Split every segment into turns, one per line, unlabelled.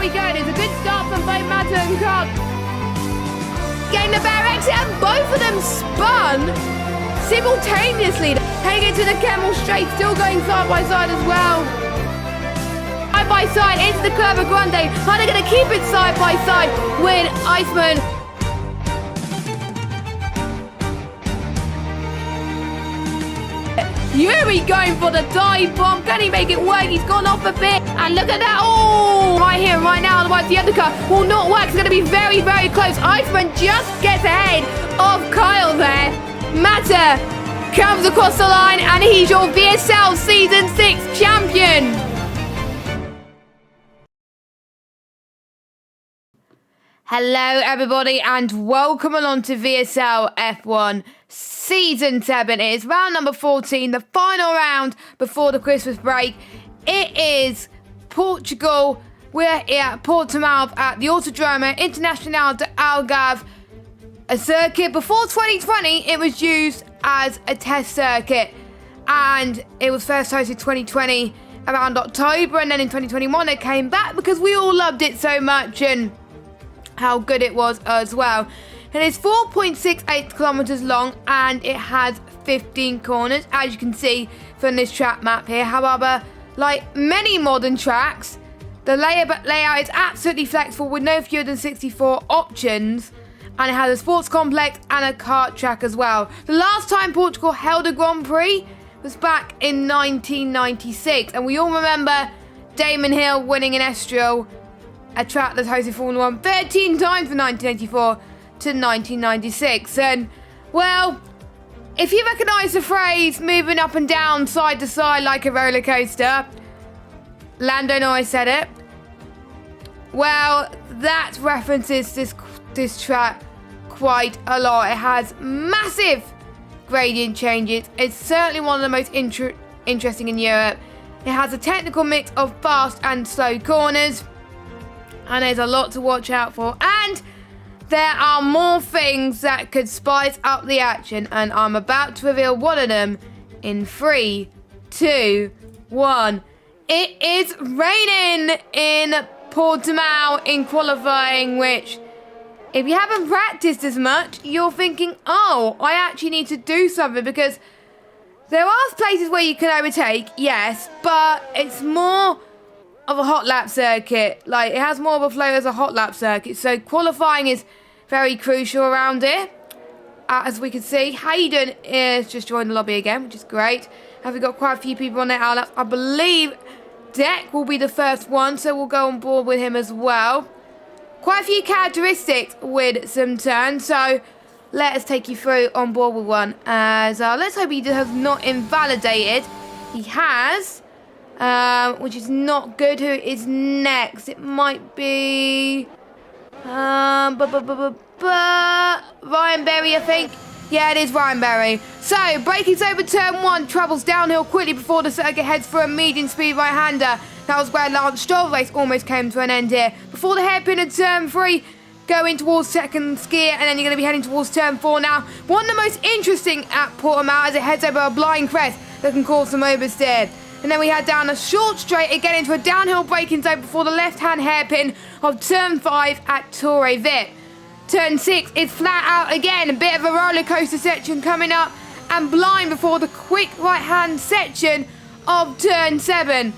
we go. It's a good start from both Mata and Cobb. Getting the better exit, and both of them spun simultaneously. Heading into the Camel Straight, still going side by side as well. Side by side into the Curva Grande. Are they going to keep it side by side with Iceman? Yuri going for the dive bomb. Can he make it work? He's gone off a bit. And look at that. Oh, right here, right now. Otherwise, the undercut will not work. It's going to be very, very close. Iceman just gets ahead of Kyle there. Mata comes across the line, and he's your VSL Season 6 champion. Hello, everybody, and welcome along to VSL F1 Season 7. It is round number 14, the final round before the Christmas break. It is Portugal. We're here at Portimão at the Autodromo Internacional de Algarve, a circuit. Before 2020, it was used as a test circuit, and it was first hosted 2020 around October, and then in 2021 it came back because we all loved it so much and how good it was as well. And it's 4.68 kilometers long, and it has 15 corners, as you can see from this track map here. However, like many modern tracks, the layout is absolutely flexible with no fewer than 64 options, and it has a sports complex and a kart track as well. The last time Portugal held a Grand Prix was back in 1996, and we all remember Damon Hill winning in Estoril, a track that's hosted Formula 1 13 times from 1984 to 1996. And, well, if you recognise the phrase moving up and down, side to side like a roller coaster, Lando Norris said it. Well, that references this track quite a lot. It has massive gradient changes. It's certainly one of the most interesting in Europe. It has a technical mix of fast and slow corners, and there's a lot to watch out for. And there are more things that could spice up the action, and I'm about to reveal one of them in 3, 2, 1. It is raining in Portimão in qualifying, which, if you haven't practiced as much, you're thinking, oh, I actually need to do something, because there are places where you can overtake, yes, but it's more of a hot lap circuit. Like, it has more of a flow as a hot lap circuit, so qualifying is very crucial around here. As we can see, Hayden is just joined the lobby again, which is great. And we've got quite a few people on their laps. I believe Deck will be the first one, so we'll go on board with him as well. Quite a few characteristics with some turns, so let us take you through on board with one. As let's hope he has not invalidated. He has, which is not good. Who is next? It might be Ryan Berry, I think. Yeah, it is Ryan Berry. So, braking over turn 1, travels downhill quickly before the circuit heads for a medium speed right-hander. That was where Lance Stroll's race almost came to an end here. Before the hairpin at turn 3, going towards second gear, and then you're going to be heading towards turn 4 now. One of the most interesting at Portimão as it heads over a blind crest that can cause some oversteer. And then we head down a short straight again into a downhill braking zone before the left-hand hairpin of turn 5 at Torre Vip. Turn 6 is flat out again, a bit of a roller coaster section coming up, and blind before the quick right-hand section of turn 7.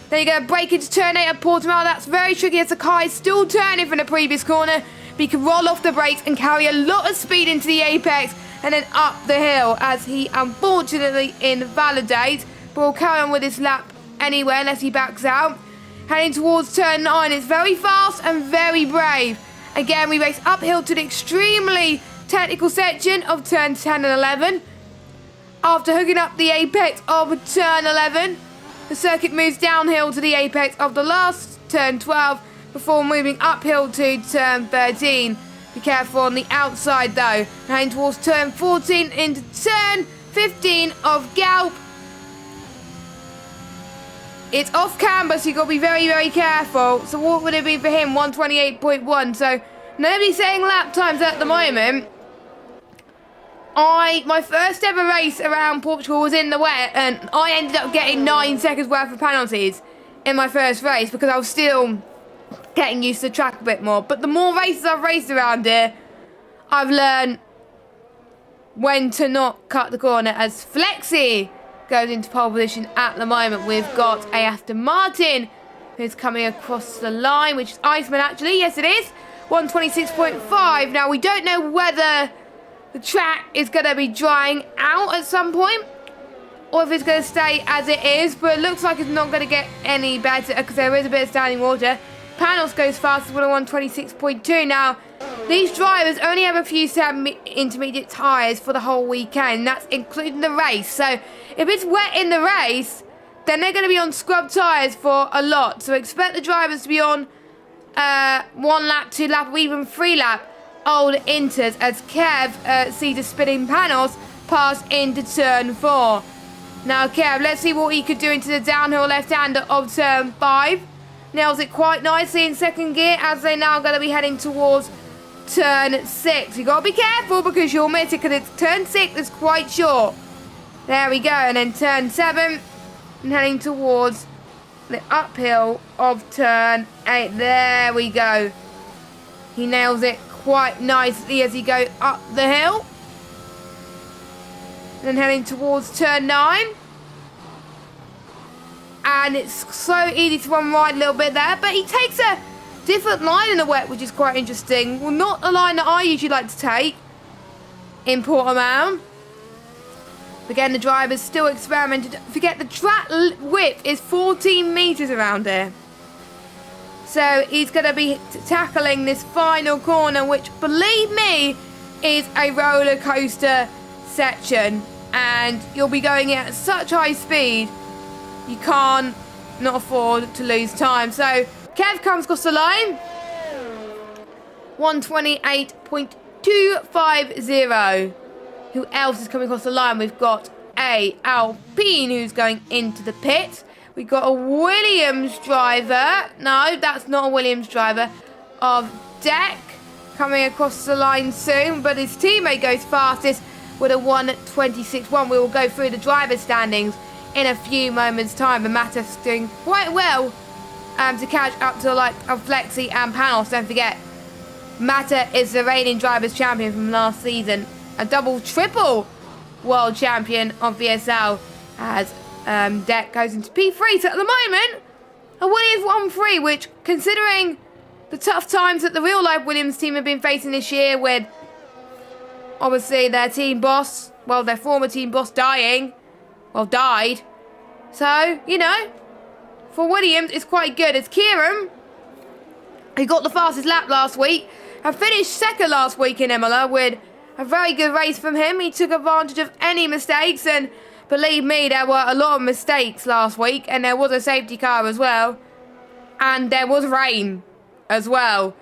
Then you're going to brake into turn 8 at Portimão. That's very tricky as the car is still turning from the previous corner, but he can roll off the brakes and carry a lot of speed into the apex and then up the hill as he unfortunately invalidates. But we'll carry on with this lap anyway unless he backs out. Heading towards turn 9. It's very fast and very brave. Again, we race uphill to the extremely technical section of turns 10 and 11. After hooking up the apex of turn 11, the circuit moves downhill to the apex of the last turn 12 before moving uphill to turn 13. Be careful on the outside though. Heading towards turn 14 into turn 15 of Galp. It's off camber, so you've got to be very, very careful. So what would it be for him? 128.1. So nobody's saying lap times at the moment. My first ever race around Portugal was in the wet, and I ended up getting 9 seconds worth of penalties in my first race because I was still getting used to the track a bit more. But the more races I've raced around here, I've learned when to not cut the corner, as Flexi goes into pole position at the moment. We've got a Aston Martin who's coming across the line, which is Iceman actually. Yes, it is. 126.5. Now, we don't know whether the track is going to be drying out at some point or if it's going to stay as it is, but it looks like it's not going to get any better because there is a bit of standing water. Panos goes fastest with a 126.2. Now, these drivers only have a few intermediate tyres for the whole weekend. That's including the race. So, if it's wet in the race, then they're going to be on scrub tyres for a lot. So, expect the drivers to be on 1 lap, 2 lap, or even 3 lap old inters as Kev sees a spinning Panos pass into turn 4. Now, Kev, let's see what he could do into the downhill left-hander of turn 5. Nails it quite nicely in second gear as they're now going to be heading towards turn 6. You've got to be careful because you'll miss it because it's turn 6 is quite short. There we go. And then turn 7 and heading towards the uphill of turn 8. There we go. He nails it quite nicely as he goes up the hill. Then heading towards turn 9. And it's so easy to run right a little bit there. But he takes a different line in the wet, which is quite interesting. Well, not the line that I usually like to take in Portimao. Again, the driver's still experimented. Forget the track width is 14 metres around here. So he's going to be tackling this final corner, which, believe me, is a roller coaster section. And you'll be going at such high speed, you can't not afford to lose time. So Kev comes across the line. 128.250. Who else is coming across the line? We've got a Alpine who's going into the pit. We've got a Williams driver. No, that's not a Williams driver. Of Deck coming across the line soon. But his teammate goes fastest with a 126.1. We will go through the driver standings in a few moments' time. And Mattis doing quite well to catch up to the likes of Flexi and Panos. Don't forget, Mata is the reigning drivers' champion from last season. A triple world champion of VSL as Deck goes into P3. So at the moment, a Williams 1-3, which, considering the tough times that the real-life Williams team have been facing this year with, obviously, their team boss, well, their former team boss died. So, you know, for Williams, it's quite good. It's Kieran, who got the fastest lap last week and finished second last week in Imola with a very good race from him. He took advantage of any mistakes, and believe me, there were a lot of mistakes last week, and there was a safety car as well, and there was rain as well.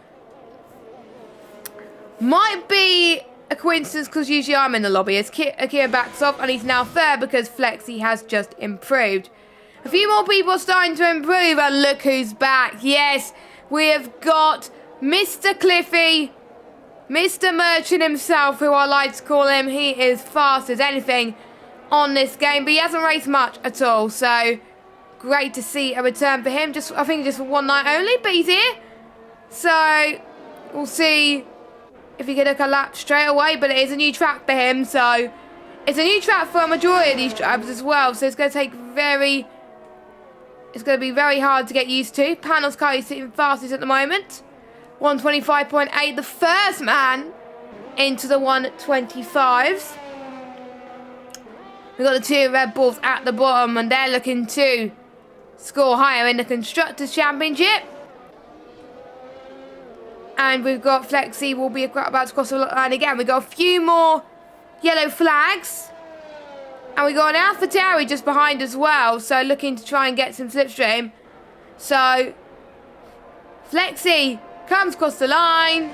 Might be a coincidence because usually I'm in the lobby as Akira backs off, and he's now third because Flexi has just improved. A few more people are starting to improve, and look who's back. Yes, we have got Mr. Cliffy, Mr. Merchant himself, who I like to call him. He is fast as anything on this game, but he hasn't raced much at all, so great to see a return for him. I think just for one night only, but he's here. So we'll see if he can look a lap straight away, but it is a new track for him, so it's a new track for a majority of these drivers as well, so it's going to be very hard to get used to. Panos car is sitting fastest at the moment. 125.8, the first man into the 125s. We've got the two Red Bulls at the bottom, and they're looking to score higher in the Constructors Championship. And we've got Flexi will be about to cross the line again. We've got a few more yellow flags. And we've got an AlphaTauri just behind as well, so looking to try and get some slipstream. So Flexi comes across the line,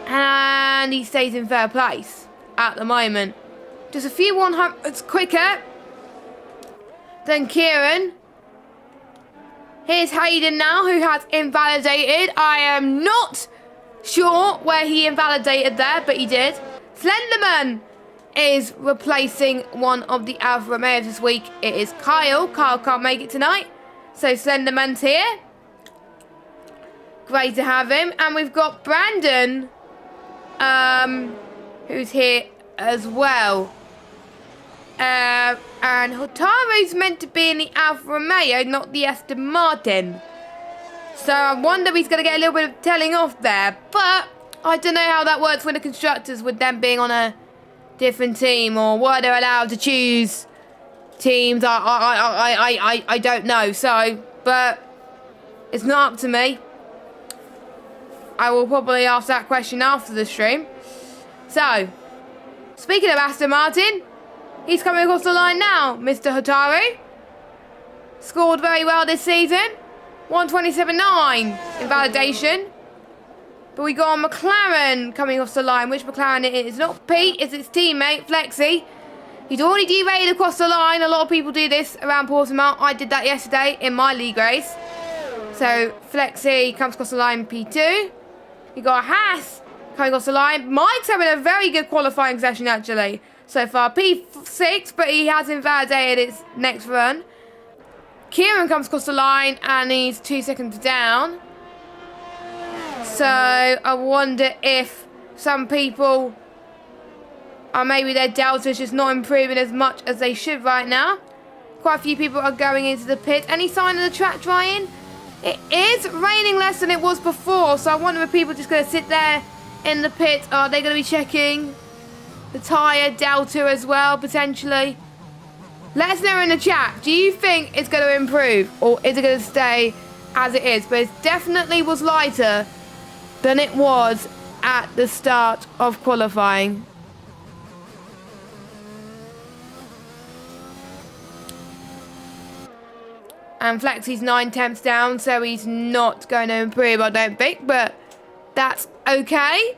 and he stays in third place at the moment. Just a few 100s quicker than Kieran. Here's Hayden now, who has invalidated. I am not sure where he invalidated there, but he did. Slenderman is replacing one of the Alfa Romeos this week. It is Kyle. Kyle can't make it tonight, so Slenderman's here. Great to have him. And we've got Brandon, who's here as well. And Hotaru's meant to be in the Alfa Romeo, not the Aston Martin. So I wonder if he's going to get a little bit of telling off there. But I don't know how that works with the constructors, with them being on a different team, or were they allowed to choose teams? I don't know. So, but it's not up to me. I will probably ask that question after the stream. So, speaking of Aston Martin, he's coming across the line now, Mr. Hotaru. Scored very well this season. 127.9 in validation. But we got a McLaren coming off the line. Which McLaren it is? Not Pete, it's his teammate, Flexi. He's already derailed across the line. A lot of people do this around Portimao. I did that yesterday in my league race. So, Flexi comes across the line, P2. We got Haas coming across the line. Mike's having a very good qualifying session, actually, so far. P6, but he has invalidated his next run. Kieran comes across the line, and he's 2 seconds down. So, I wonder if some people are maybe their delta's just not improving as much as they should right now. Quite a few people are going into the pit. Any sign of the track drying? It is raining less than it was before, so I wonder if people are just going to sit there in the pit. Are they going to be checking the tyre delta as well, potentially? Let us know in the chat. Do you think it's going to improve, or is it going to stay as it is? But it definitely was lighter than it was at the start of qualifying. And Flexi's 9 tenths down, so he's not going to improve, I don't think, but that's okay.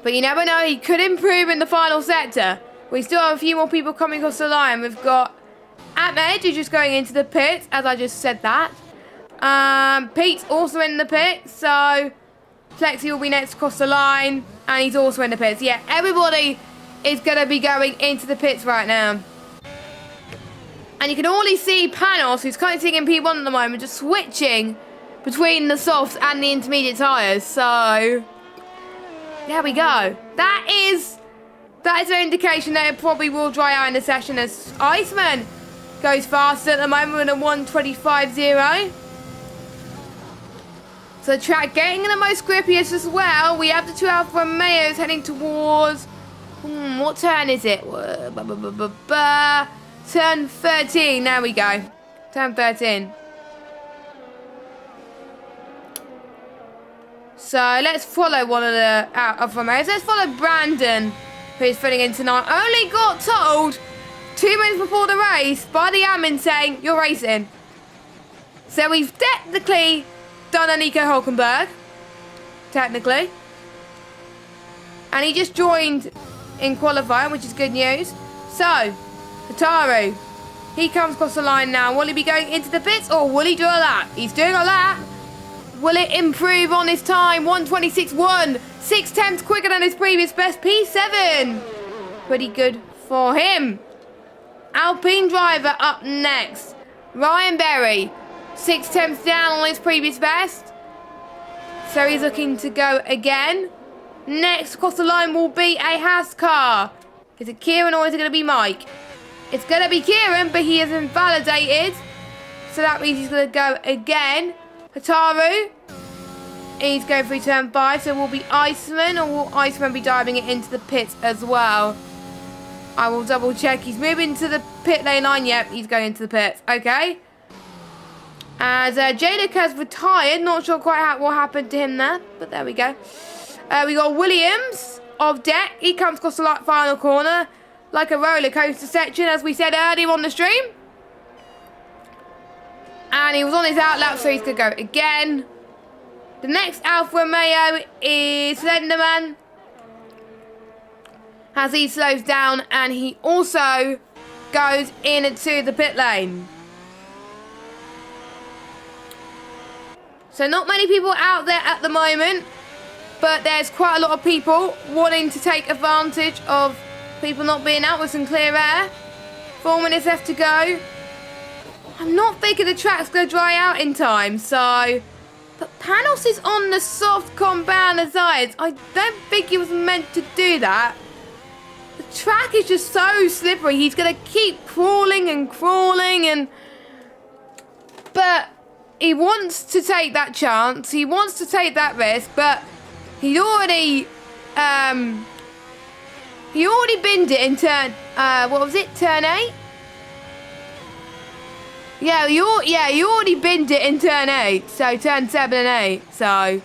But you never know, he could improve in the final sector. We still have a few more people coming across the line. We've got Ahmed, who's just going into the pit, as I just said that. Pete's also in the pit, so Flexi will be next across the line, and he's also in the pits. Yeah, everybody is going to be going into the pits right now. And you can already see Panos, who's currently sitting in P1 at the moment, just switching between the softs and the intermediate tyres. So, there we go. That is an indication that it probably will dry out in the session, as Iceman goes faster at the moment with a 125.0. So the track getting the most grippiest as well. We have the 2 Alfa Romeos heading towards... what turn is it? Turn 13. There we go. Turn 13. So let's follow one of the Alfa Romeos. Let's follow Brandon, who's filling in tonight. Only got told 2 minutes before the race by the admin saying, you're racing. So we've technically done a Nico Hulkenberg. Technically. And he just joined in qualifying, which is good news. So, Hotaru, he comes across the line now. Will he be going into the pits, or will he do a lap? He's doing a lap. Will it improve on his time? 126.1. 6 tenths quicker than his previous best. P7. Pretty good for him. Alpine driver up next. Ryan Berry. 6 tenths down on his previous best. So he's looking to go again. Next across the line will be a Haas car. Is it Kieran or is it going to be Mike? It's going to be Kieran, but he is invalidated. So that means he's going to go again. Hotaru. He's going through turn 5. So will be Iceman, or will Iceman be diving it into the pits as well? I will double check. He's moving to the pit lane line. Yep, he's going into the pits. Okay. As Jadek has retired. Not sure quite what happened to him there. But there we go. We got Williams of deck. He comes across the final corner like a roller coaster section, as we said earlier on the stream. And he was on his out lap, so he's going to go again. The next Alfa Romeo is Slenderman, as he slows down, and he also goes into the pit lane. So not many people out there at the moment, but there's quite a lot of people wanting to take advantage of people not being out with some clear air. 4 minutes left to go. I'm not thinking the track's going to dry out in time, so... But Panos is on the soft compounder sides. I don't think he was meant to do that. The track is just so slippery. He's going to keep crawling and crawling and... But he wants to take that chance. He wants to take that risk, but he'd already... he already binned it in turn... what was it? Turn 8? Yeah, you already binned it in turn 8. So, turn 7 and 8. So,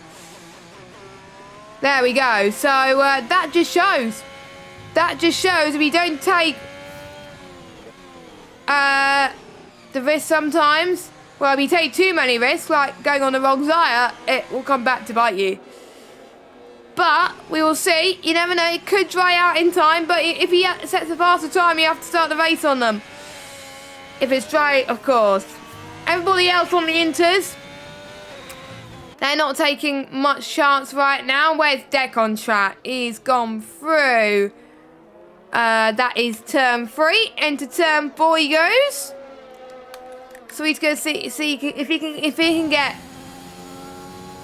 there we go. So, that just shows. That just shows if you don't take the risk sometimes, well, if you take too many risks, like going on the wrong tyre, it will come back to bite you. But, we will see. You never know. It could dry out in time, but if he sets a faster time, you have to start the race on them. If it's dry, of course. Everybody else on the Inters, they're not taking much chance right now. Where's Deck on track? He's gone through. That is turn 3. Into turn 4 he goes. So he's going to see if he can get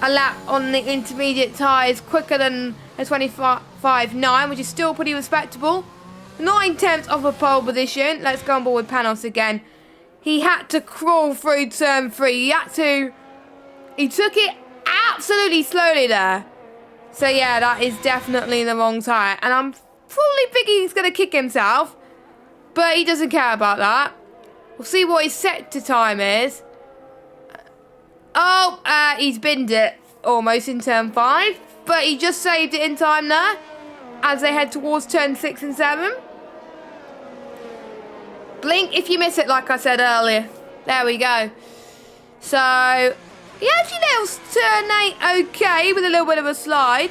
a lap on the intermediate tyres quicker than a 25.9, which is still pretty respectable. 9/10 of a pole position. Let's go on board with Panos again. He had to crawl through turn 3. He took it absolutely slowly there. So yeah, that is definitely the wrong tyre. And I'm probably thinking he's going to kick himself. But he doesn't care about that. We'll see what his set to time is. Oh, he's binned it almost in turn 5. But he just saved it in time there. As they head towards turn 6 and 7. Blink if you miss it, like I said earlier. There we go. So, he actually nails turn 8 okay with a little bit of a slide.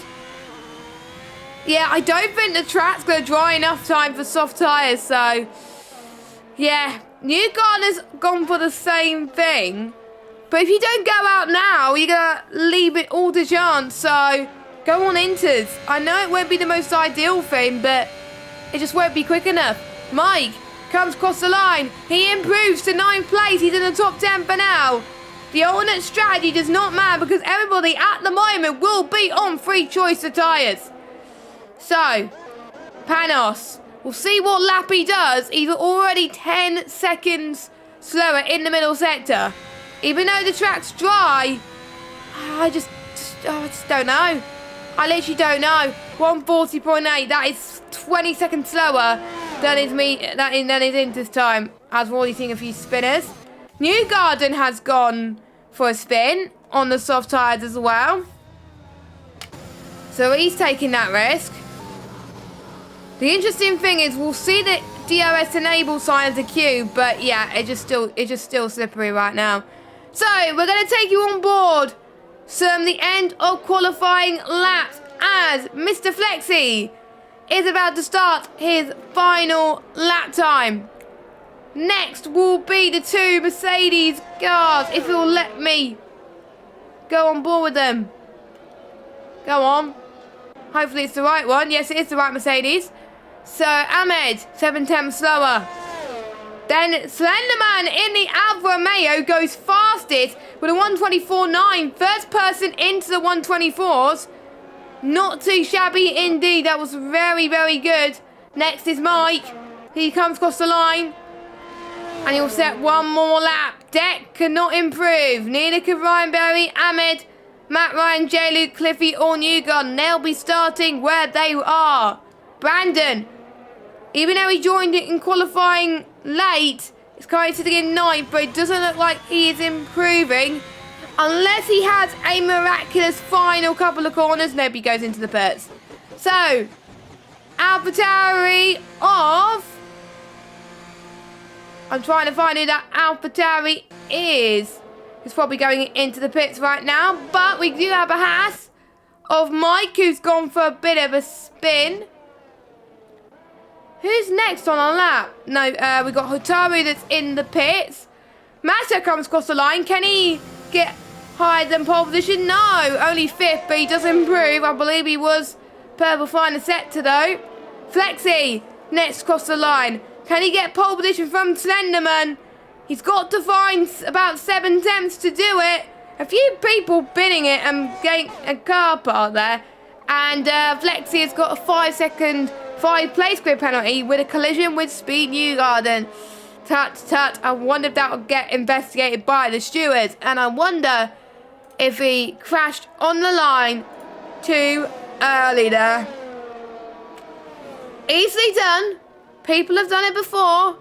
Yeah, I don't think the track's going to dry enough time for soft tyres, so... Yeah, Newgarden's gone for the same thing. But if you don't go out now, you're going to leave it all to chance, so... Go on Inters. I know it won't be the most ideal thing, but it just won't be quick enough. Mike comes across the line. He improves to 9th place. He's in the top 10 for now. The alternate strategy does not matter because everybody at the moment will be on free choice of tyres. So, Panos, we'll see what lap he does. He's already 10 seconds slower in the middle sector. Even though the track's dry, I just don't know. I literally don't know. 140.8. That is 20 seconds slower than his Inters time. I've already seen a few spinners. Newgarden has gone for a spin on the soft tyres as well. So he's taking that risk. The interesting thing is we'll see the DRS enable sign of the queue, but yeah, it's just still slippery right now. So we're going to take you on board. The end of qualifying laps as Mr. Flexi is about to start his final lap time. Next will be the 2 Mercedes cars, if you'll let me go on board with them. Go on. Hopefully it's the right one. Yes, it is the right Mercedes. So Ahmed, 7/10 slower. Then Slenderman in the Alfa Romeo goes fastest with a 124.9. First person into the 124s. Not too shabby indeed. That was very, very good. Next is Mike. He comes across the line. And he'll set one more lap. Deck cannot improve. Neither can Ryan Berry, Ahmed, Matt Ryan, J. Luke, Cliffy or Newgarden. They'll be starting where they are. Brandon, even though he joined it in qualifying late, is currently sitting in 9th, but it doesn't look like he is improving. Unless he has a miraculous final couple of corners. Nope, he goes into the pits. So, AlphaTauri of... I'm trying to find who that AlphaTauri is. He's probably going into the pits right now. But we do have a Haas of Mike, who's gone for a bit of a spin. Who's next on our lap? No, we got Hotaru that's in the pits. Massa comes across the line. Can he get higher than pole position? No, only 5th, but he does improve. I believe he was purple final sector though. Flexi next across the line. Can he get pole position from Slenderman? He's got to find about 7 tenths to do it. A few people binning it and getting a car part there. And Flexi has got a 5-second 5-place grid penalty with a collision with Speed Newgarden. Tut. I wonder if that will get investigated by the stewards. And I wonder if he crashed on the line too early there. Easily done. People have done it before.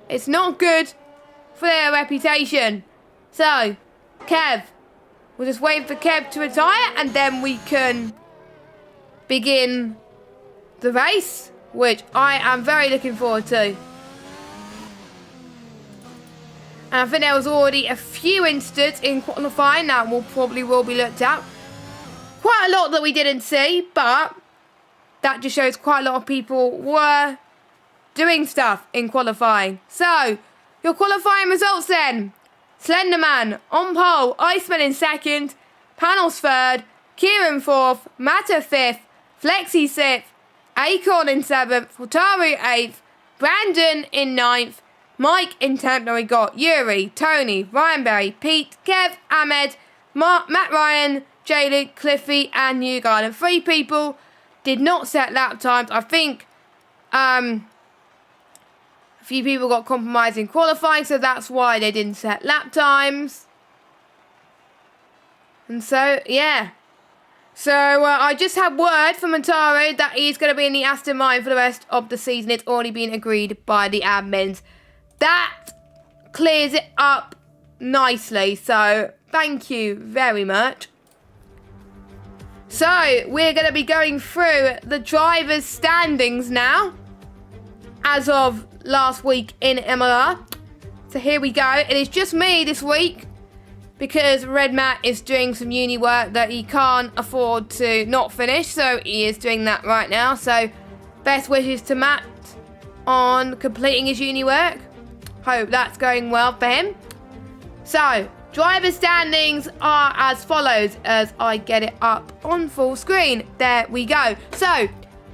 It's not good for their reputation. So, Kev. We'll just wait for Kev to retire and then we can begin the race, which I am very looking forward to. And I think there was already a few incidents in qualifying that will be looked at. Quite a lot that we didn't see, but that just shows quite a lot of people were doing stuff in qualifying. So, your qualifying results then. Slenderman on pole, Iceman in second, Panos third, Kieran fourth, Mata fifth, Flexi sixth, Acorn in seventh, Wataru eighth, Brandon in ninth, Mike in 10th. Then we got Yuri, Tony, Ryan Berry, Pete, Kev, Ahmed, Matt Ryan, Jaylee, Cliffy and Newgarden. 3 people did not set lap times. I think a few people got compromised in qualifying, so that's why they didn't set lap times. And so, yeah. So, I just had word from Ataru that he's going to be in the Aston Martin for the rest of the season. It's already been agreed by the admins. That clears it up nicely. So, thank you very much. So, we're going to be going through the drivers' standings now. As of last week in MLR. So, here we go. It is just me this week. Because Red Matt is doing some uni work that he can't afford to not finish. So he is doing that right now. So best wishes to Matt on completing his uni work. Hope that's going well for him. So driver standings are as follows as I get it up on full screen. There we go. So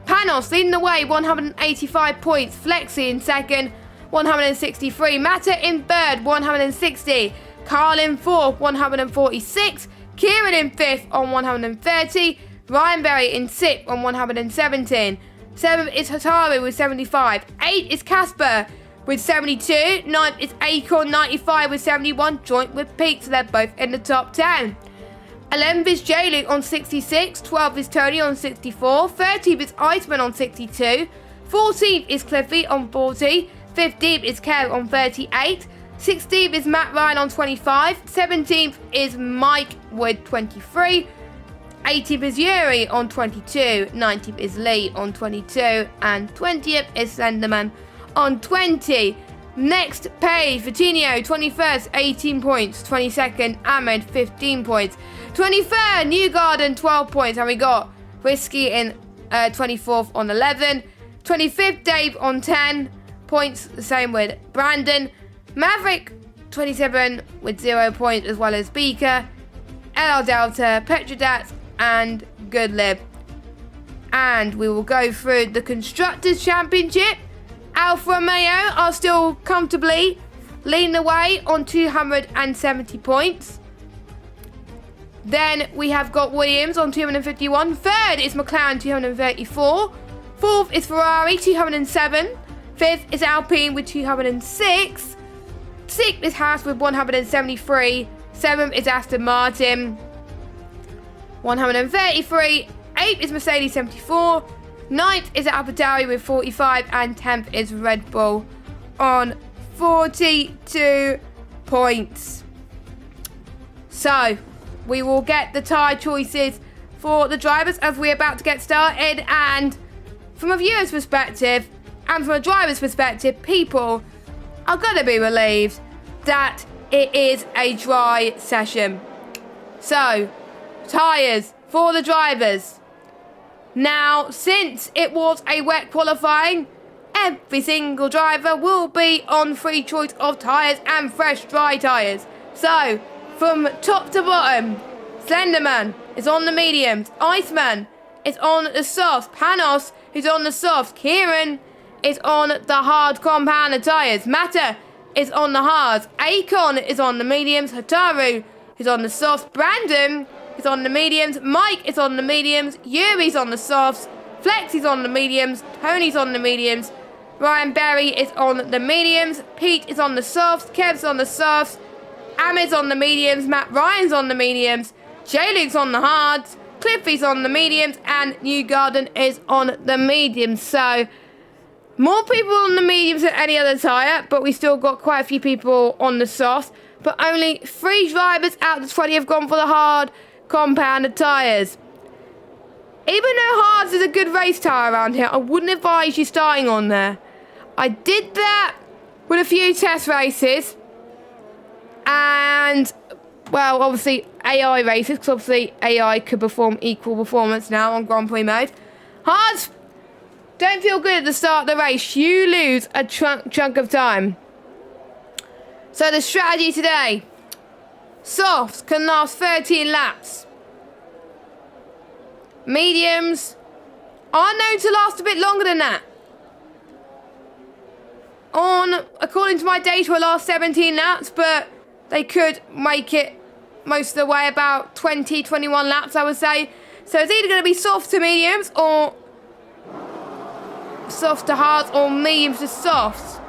Panos leading the way, 185 points. Flexi in second, 163. Mata in third, 160. Carl in 4th, 146. Kieran in 5th on 130. Ryan Berry in 6th on 117. 7th is Hataru with 75. 8th is Casper with 72. 9th is Acorn, 95 with 71. Joint with Pete, so they're both in the top 10. 11th is Jaylee on 66. 12th is Tony on 64. 13th is Iceman on 62. 14th is Cliffy on 40. 15th is Kev on 38. 16th is Matt Ryan on 25. 17th is Mike with 23. 18th is Yuri on 22. 19th is Lee on 22. And 20th is Slenderman on 20. Next page, Vitinho, 21st, 18 points. 22nd, Ahmed, 15 points. 23rd, Newgarden, 12 points. And we got Whiskey in 24th on 11. 25th, Dave on 10 points. The same with Brandon. Maverick, 27 with 0 points, as well as Beaker, LR Delta, Petrodats, and Goodlib. And we will go through the Constructors Championship. Alfa Romeo are still comfortably leading the way on 270 points. Then we have got Williams on 251. Third is McLaren, 234. Fourth is Ferrari, 207. Fifth is Alpine with 206. 6th is Haas with 173. 7th is Aston Martin, 133. 8th is Mercedes, 74. 9th is AlphaTauri with 45. And 10th is Red Bull on 42 points. So, we will get the tyre choices for the drivers as we're about to get started. And from a viewer's perspective and from a driver's perspective, people are going to be relieved that it is a dry session. So, tyres for the drivers. Now, since it was a wet qualifying, every single driver will be on free choice of tyres and fresh dry tyres. So, from top to bottom, Slenderman is on the mediums, Iceman is on the softs, Panos is on the softs, Kieran is on the hard compound tyres. Mata is on the hards. Akon is on the mediums. Hataru is on the softs. Brandon is on the mediums. Mike is on the mediums. Yuri's on the softs. Flex is on the mediums. Tony's on the mediums. Ryan Berry is on the mediums. Pete is on the softs. Kev's on the softs. Ahmed's on the mediums. Matt Ryan's on the mediums. J-Luke's on the hards. Cliffy's on the mediums. And Newgarden is on the mediums. So, more people on the mediums than any other tyre. But we still got quite a few people on the softs. But only 3 drivers out of the 20 have gone for the hard compounded tyres. Even though hards is a good race tyre around here, I wouldn't advise you starting on there. I did that with a few test races. And, well, obviously AI races, because obviously AI could perform equal performance now on Grand Prix mode. Hards don't feel good at the start of the race. You lose a chunk of time. So the strategy today. Softs can last 13 laps. Mediums are known to last a bit longer than that. According to my data, will last 17 laps, but they could make it most of the way about 20, 21 laps, I would say. So it's either going to be soft to mediums or soft to hards or mediums to softs.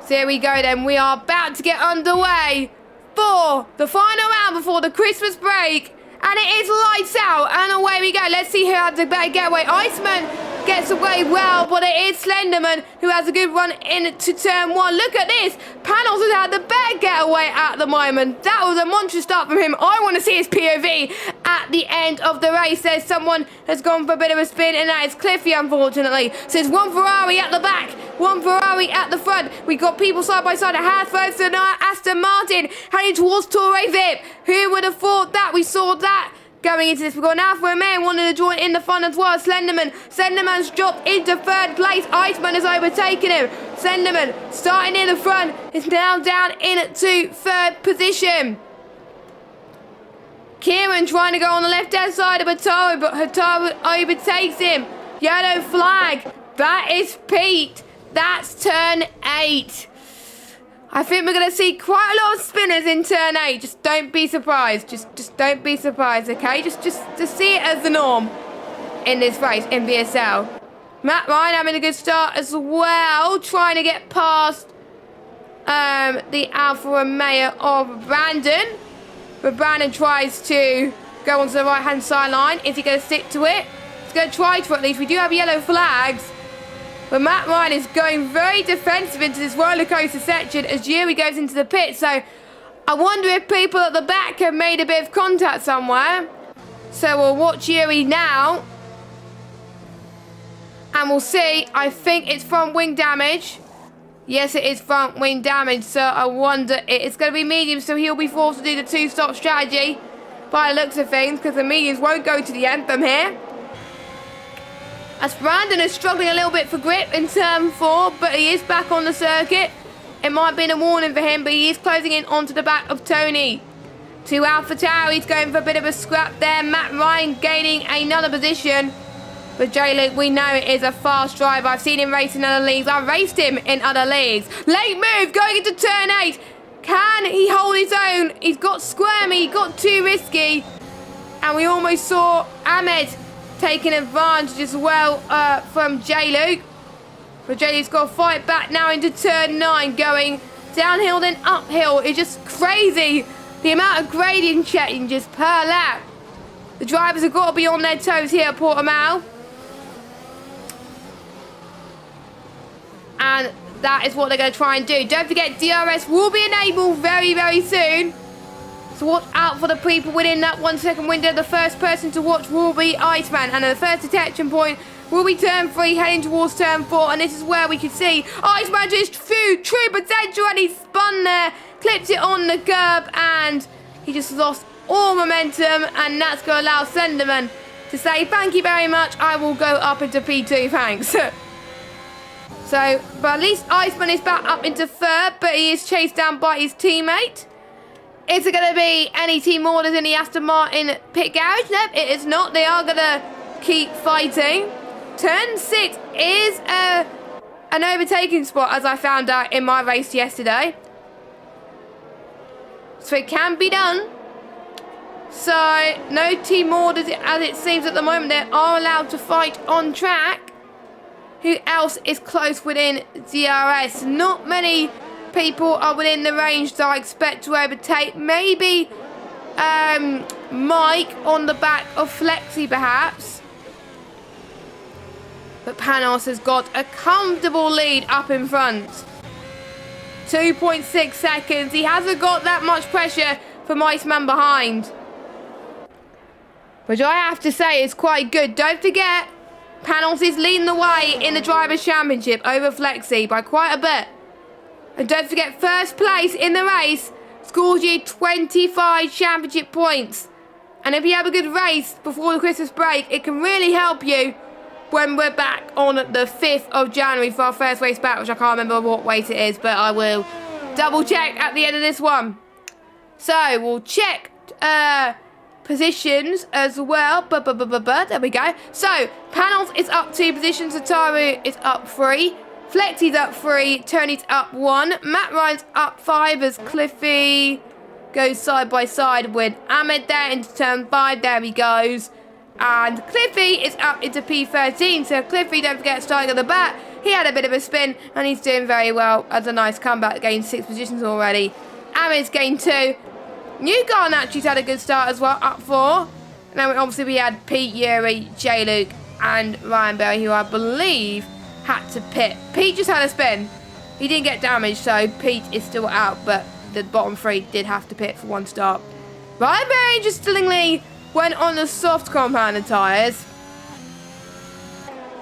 So here we go then. We are about to get underway for the final round before the Christmas break. And it is lights out, and away we go. Let's see who has a better getaway. Iceman gets away well, but it is Slenderman who has a good run into turn 1. Look at this. Panels has had the better getaway at the moment. That was a monstrous start from him. I want to see his POV at the end of the race. There's someone that's gone for a bit of a spin, and that is Cliffy, unfortunately. So there's one Ferrari at the back, one Ferrari at the front. We got people side by side at Hathworth and Aston Martin heading towards Torre VIP. Who would have thought that? We saw that going into this. We've got an Alfa Romeo wanting to join in the fun as well. Slenderman's dropped into 3rd place. Iceman has overtaken him. Slenderman starting in the front is now down into 3rd position. Kieran trying to go on the left-hand side of Hataru, but Hataru overtakes him. Yellow flag. That is Pete. That's turn 8. I think we're going to see quite a lot of spinners in turn 8. Just don't be surprised. Just don't be surprised, okay? Just see it as the norm in this race in VSL. Matt Ryan having a good start as well. Trying to get past the Alfa Romeo of Brandon. But Brandon tries to go onto the right-hand sideline. Is he going to stick to it? He's going to try to at least. We do have yellow flags. But Matt Ryan is going very defensive into this roller coaster section as Yuri goes into the pit. So I wonder if people at the back have made a bit of contact somewhere. So we'll watch Yuri now. And we'll see. I think it's front wing damage. Yes, it is front wing damage. So I wonder, it's going to be medium. So he'll be forced to do the 2-stop strategy by the looks of things, because the mediums won't go to the anthem here. As Brandon is struggling a little bit for grip in turn 4, but he is back on the circuit. It might have been a warning for him, but he is closing in onto the back of Tony. To Alpha Tower, he's going for a bit of a scrap there. Matt Ryan gaining another position. But J-Luke, we know it is a fast driver. I've seen him race in other leagues. I've raced him in other leagues. Late move, going into turn 8. Can he hold his own? He's got squirmy, he got too risky. And we almost saw Ahmed taking advantage as well from J-Luke. But J-Luke's got to fight back now into turn 9, going downhill then uphill. It's just crazy, the amount of gradient changes per lap. The drivers have got to be on their toes here at Portimao. And that is what they're going to try and do. Don't forget, DRS will be enabled very, very soon. So watch out for the people within that 1 second window. The first person to watch will be Iceman. And the first detection point will be turn 3, heading towards turn 4. And this is where we can see Iceman just through true potential. And he spun there, clipped it on the curb. And he just lost all momentum. And that's going to allow Slenderman to say, thank you very much. I will go up into P2, thanks. So, but at least Iceman is back up into 3rd. But he is chased down by his teammate. Is it going to be any team orders in the Aston Martin pit garage? Nope, it is not. They are going to keep fighting. Turn 6 is an overtaking spot, as I found out in my race yesterday. So it can be done. So no team orders as it seems at the moment. They are allowed to fight on track. Who else is close within DRS? Not many people are within the range that I expect to overtake. Maybe Mike on the back of Flexi perhaps. But Panos has got a comfortable lead up in front. 2.6 seconds. He hasn't got that much pressure from Iceman behind. Which I have to say is quite good. Don't forget, Panos is leading the way in the Drivers' Championship over Flexi by quite a bit. And don't forget, first place in the race scores you 25 championship points. And if you have a good race before the Christmas break, it can really help you when we're back on the 5th of January for our first race back, which I can't remember what race it is, but I will double check at the end of this one. So we'll check positions as well. There we go. So Panos is up 2 positions. Ataru is up 3. Flexi's up 3. Tony's up 1. Matt Ryan's up 5 as Cliffy goes side by side with Ahmed there into turn 5. There he goes. And Cliffy is up into P13. So Cliffy, don't forget, starting at the back. He had a bit of a spin and he's doing very well as a nice comeback. Gained 6 positions already. Ahmed's gained 2. Newgarden actually's had a good start as well, up 4. And then obviously we had Pete, Yuri, J. Luke and Ryan Berry, who I believe had to pit. Pete just had a spin. He didn't get damaged, so Pete is still out, but the bottom 3 did have to pit for 1 start. Ryan Berry interestingly went on the soft compounded tyres.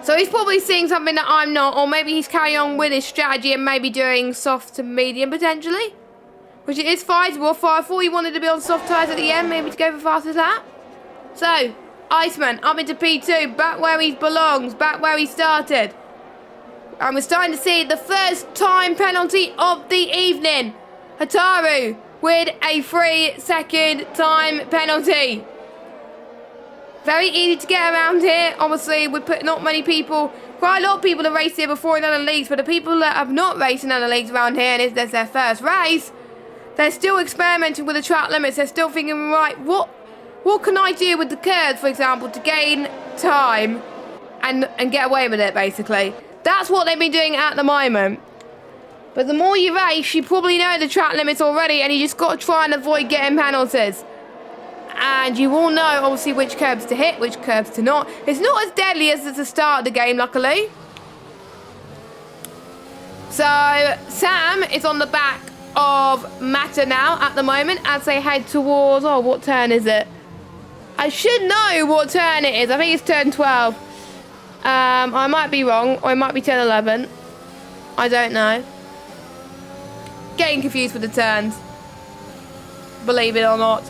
So he's probably seeing something that I'm not, or maybe he's carrying on with his strategy and maybe doing soft to medium potentially. Which it is feasible for. I thought he wanted to be on soft tyres at the end, maybe to go for fastest lap. So, Iceman up into P2, back where he belongs, back where he started. And we're starting to see the first time penalty of the evening. Hataru with a 3-second time penalty. Very easy to get around here. Obviously, we put not many people, quite a lot of people have raced here before in other leagues, but the people that have not raced in other leagues around here, and it's their first race, they're still experimenting with the track limits. They're still thinking, right, what can I do with the curves, for example, to gain time and get away with it, basically. That's what they've been doing at the moment. But the more you race, you probably know the track limits already, and you just got to try and avoid getting penalties. And you all know, obviously, which curbs to hit, which curbs to not. It's not as deadly as at the start of the game, luckily. So, Sam is on the back of Mata now at the moment as they head towards, oh, what turn is it? I should know what turn it is. I think it's turn 12. I might be wrong, or it might be turn 11. I don't know. Getting confused with the turns. Believe it or not.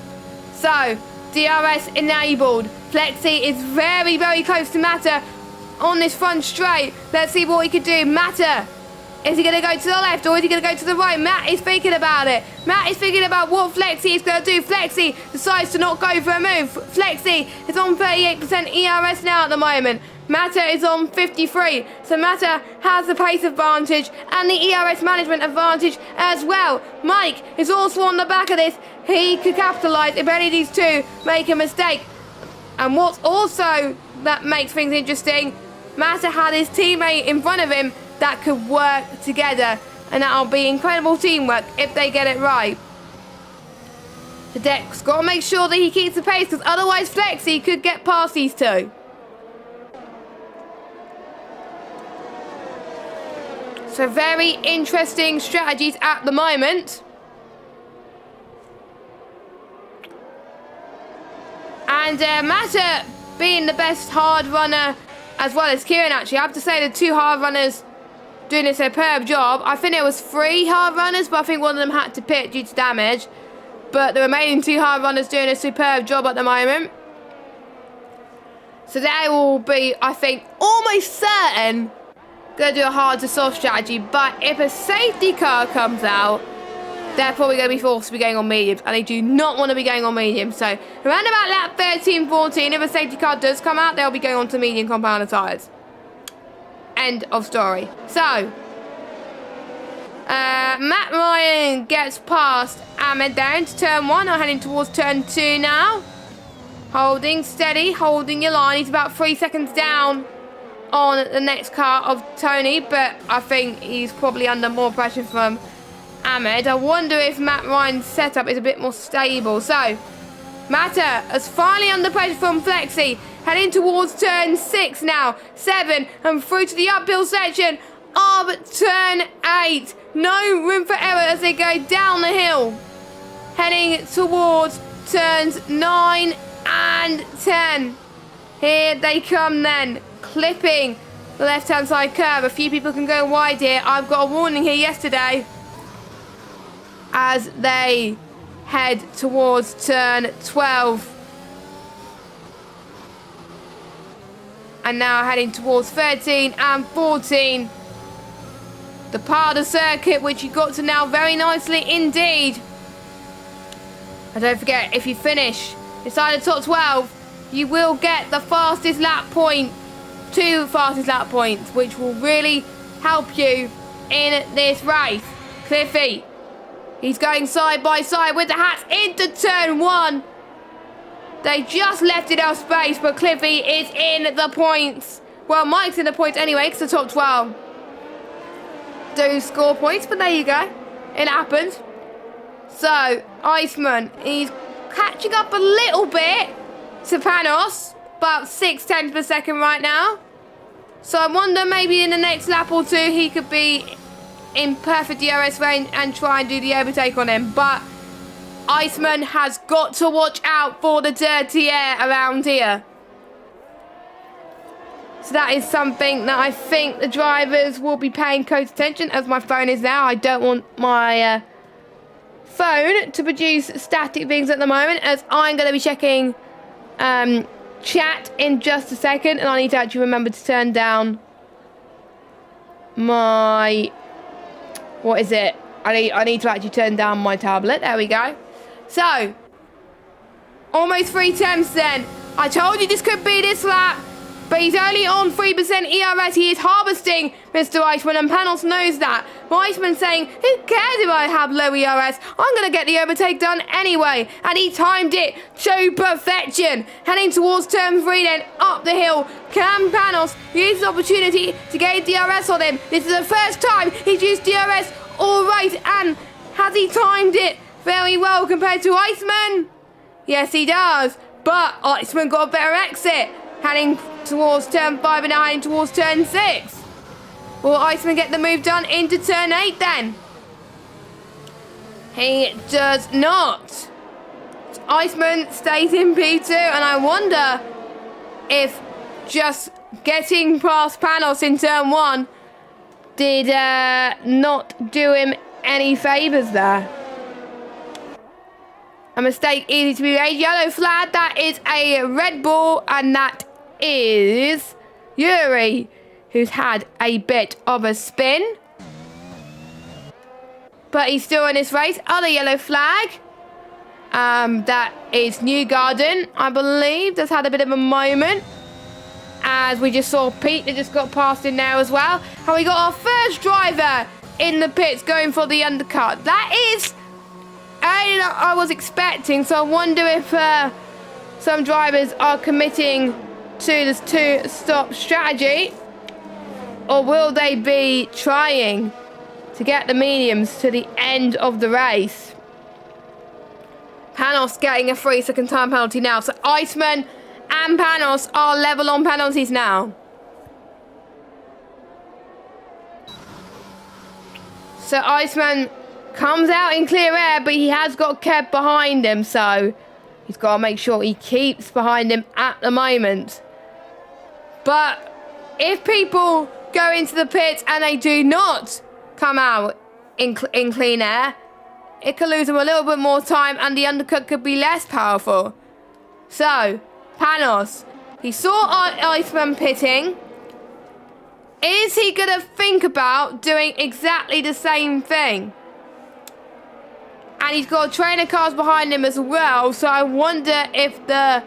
So, DRS enabled. Flexi is very, very close to Mata on this front straight. Let's see what he can do. Mata, is he going to go to the left or is he going to go to the right? Matt is thinking about it. Matt is thinking about what Flexi is going to do. Flexi decides to not go for a move. Flexi is on 38% ERS now at the moment. Mata is on 53, so Mata has the pace advantage and the ERS management advantage as well. Mike is also on the back of this. He could capitalise if any of these two make a mistake. And what's also that makes things interesting, Mata had his teammate in front of him that could work together, and that'll be incredible teamwork if they get it right. The deck's got to make sure that he keeps the pace, because otherwise Flexi could get past these two. So very interesting strategies at the moment. And Mata being the best hard runner, as well as Kieran actually. I have to say the two hard runners doing a superb job. I think it was 3 hard runners, but I think one of them had to pit due to damage. But the remaining 2 hard runners doing a superb job at the moment. So they will be, I think, almost certain going to do a hard to soft strategy. But if a safety car comes out, they're probably going to be forced to be going on mediums, and they do not want to be going on mediums. So around about lap 13, 14, if a safety car does come out, they'll be going on to medium compounded tyres. End of story. So Matt Ryan gets past Ahmed down to turn 1. I'm heading towards turn 2 now. Holding steady, holding your line. He's about 3 seconds down on the next car of Tony, but I think he's probably under more pressure from Ahmed. I wonder if Matt Ryan's setup is a bit more stable. So, Matta is finally under pressure from Flexi. Heading towards turn 6 now. 7 and through to the uphill section of turn 8. No room for error as they go down the hill. Heading towards turns 9 and 10. Here they come then. Clipping the left-hand side curve. A few people can go wide here. I've got a warning here yesterday. As they head towards turn 12. And now heading towards 13 and 14. The part of the circuit which you got to now very nicely indeed. And don't forget, if you finish inside the top 12, you will get the fastest lap point. 2 fastest lap points, which will really help you in this race. Cliffy, he's going side by side with the hats into turn 1. They just left enough space, but Cliffy is in the points. Well, Mike's in the points anyway, because the top 12 do score points, but there you go. It happens. So, Iceman, he's catching up a little bit to Panos. About 6/10 per second right now. So I wonder maybe in the next lap or 2 he could be in perfect DRS range and try and do the overtake on him. But Iceman has got to watch out for the dirty air around here. So that is something that I think the drivers will be paying close attention, as my phone is now. I don't want my phone to produce static things at the moment, as I'm going to be checking chat in just a second, and I need to actually remember to turn down my... What is it? I need to actually turn down my tablet. There we go. So, almost 3 attempts then. I told you this could be this lap. But he's only on 3% ERS. He is harvesting Mr. Iceman, and Panos knows that. But Iceman's saying, who cares if I have low ERS? I'm going to get the overtake done anyway. And he timed it to perfection. Heading towards turn 3 then, up the hill. Can Panos use the opportunity to gain DRS on him? This is the first time he's used DRS all right. And has he timed it very well compared to Iceman? Yes, he does. But Iceman got a better exit. Heading towards turn 5 and now heading towards turn 6. Will Iceman get the move done into turn 8 then? He does not. Iceman stays in P2, and I wonder if just getting past Panos in turn 1 did not do him any favours there. A mistake easy to be made. Yellow flag, that is a Red Bull, and that is Yuri, who's had a bit of a spin. But he's still in this race. Other yellow flag. That is Newgarden, I believe, that's had a bit of a moment. As we just saw Pete that just got past in there as well. And we got our first driver in the pits going for the undercut. That is I was expecting, so I wonder if some drivers are committing to this 2-stop strategy, or will they be trying to get the mediums to the end of the race? Panos getting a 3-second time penalty now, so Iceman and Panos are level on penalties now. So Iceman comes out in clear air, but he has got Kev behind him, so he's got to make sure he keeps behind him at the moment. But if people go into the pit and they do not come out in clean air, it could lose them a little bit more time and the undercut could be less powerful. So, Panos, he saw Iceman pitting. Is he going to think about doing exactly the same thing? And he's got trainer cars behind him as well, so I wonder if the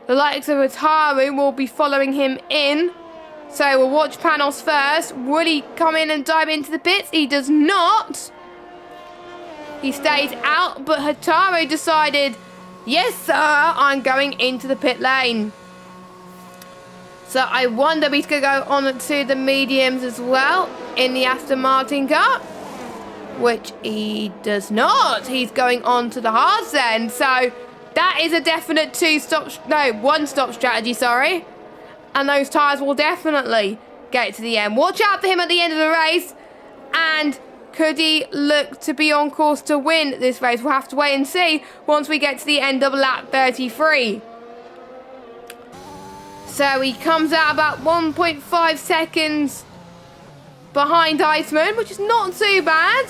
likes of Ataru will be following him in, So we'll watch Panos first. Will he come in and dive into the pits? He does not. He stays out, but Hataro decided, yes, sir, I'm going into the pit lane. So I wonder if he's going to go on to the mediums as well in the Aston Martin car, which he does not. He's going on to the hards then. So that is a definite one-stop strategy, sorry. And those tyres will definitely get to the end. Watch out for him at the end of the race. And could he look to be on course to win this race? We'll have to wait and see once we get to the end of lap 33. So he comes out about 1.5 seconds behind Iceman, which is not too bad.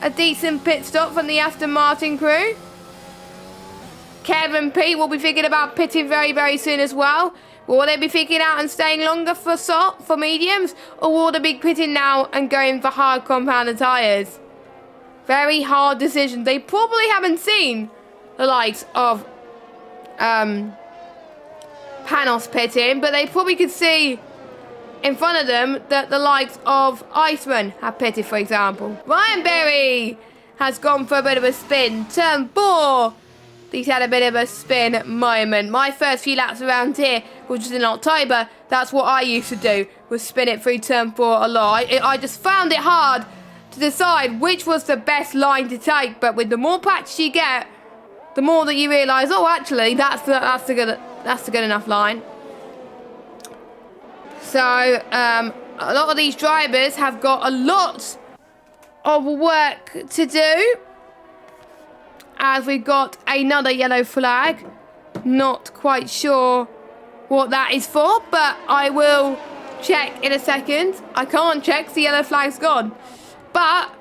A decent pit stop from the Aston Martin crew. Kevin P will be thinking about pitting very, very soon as well. Will they be thinking out and staying longer for mediums? Or will they be pitting now and going for hard compounded tyres? Very hard decision. They probably haven't seen the likes of Panos pitting, but they probably could see in front of them that the likes of Iceman have pitted, for example. Ryan Berry has gone for a bit of a spin. Turn 4. He's had a bit of a spin moment. My first few laps around here, which was in October, that's what I used to do, was spin it through turn 4 a lot. I just found it hard to decide which was the best line to take, but with the more practice you get, the more that you realise, oh, actually, that's the good enough line. So, a lot of these drivers have got a lot of work to do. As we've got another yellow flag. Not quite sure what that is for, but I will check in a second. I can't check because the yellow flag's gone. But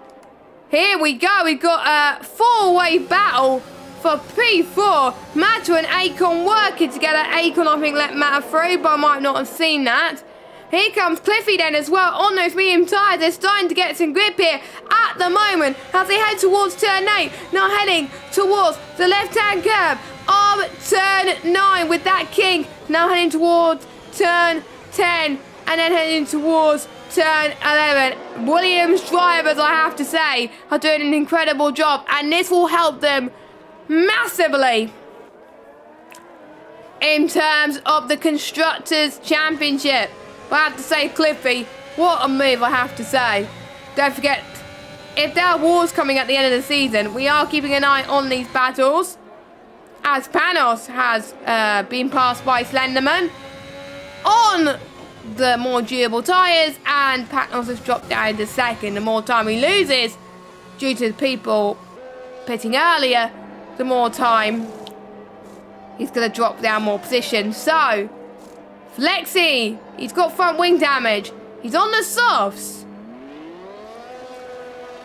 here we go. We've got a four-way battle for P4. Matter and Akon working together. Akon, I think, let Matter through, but I might not have seen that. Here comes Cliffy then as well on those medium tyres. They're starting to get some grip here at the moment as they head towards turn 8. Now heading towards the left-hand curve of turn 9 with that King. Now heading towards turn 10 and then heading towards turn 11. Williams drivers, I have to say, are doing an incredible job, and this will help them massively in terms of the Constructors Championship. I have to say, Cliffy, what a move, I have to say. Don't forget, if there are wars coming at the end of the season, we are keeping an eye on these battles, as Panos has been passed by Slenderman on the more durable tyres, and Panos has dropped down to second. The more time he loses due to the people pitting earlier, the more time he's going to drop down more positions. So, Flexi, he's got front wing damage. He's on the softs.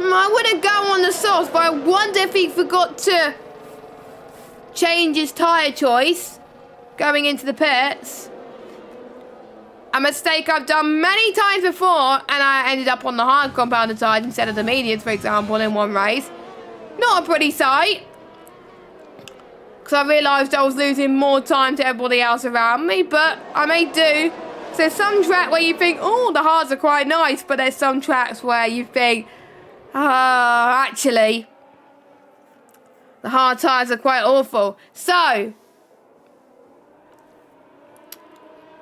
I wouldn't go on the softs, but I wonder if he forgot to change his tyre choice going into the pits. A mistake I've done many times before, and I ended up on the hard compounded tyres instead of the mediums, for example, in one race. Not a pretty sight, because I realised I was losing more time to everybody else around me, but I may do. So there's some track where you think, oh, the hards are quite nice, but there's some tracks where you think, actually, the hard tyres are quite awful. So,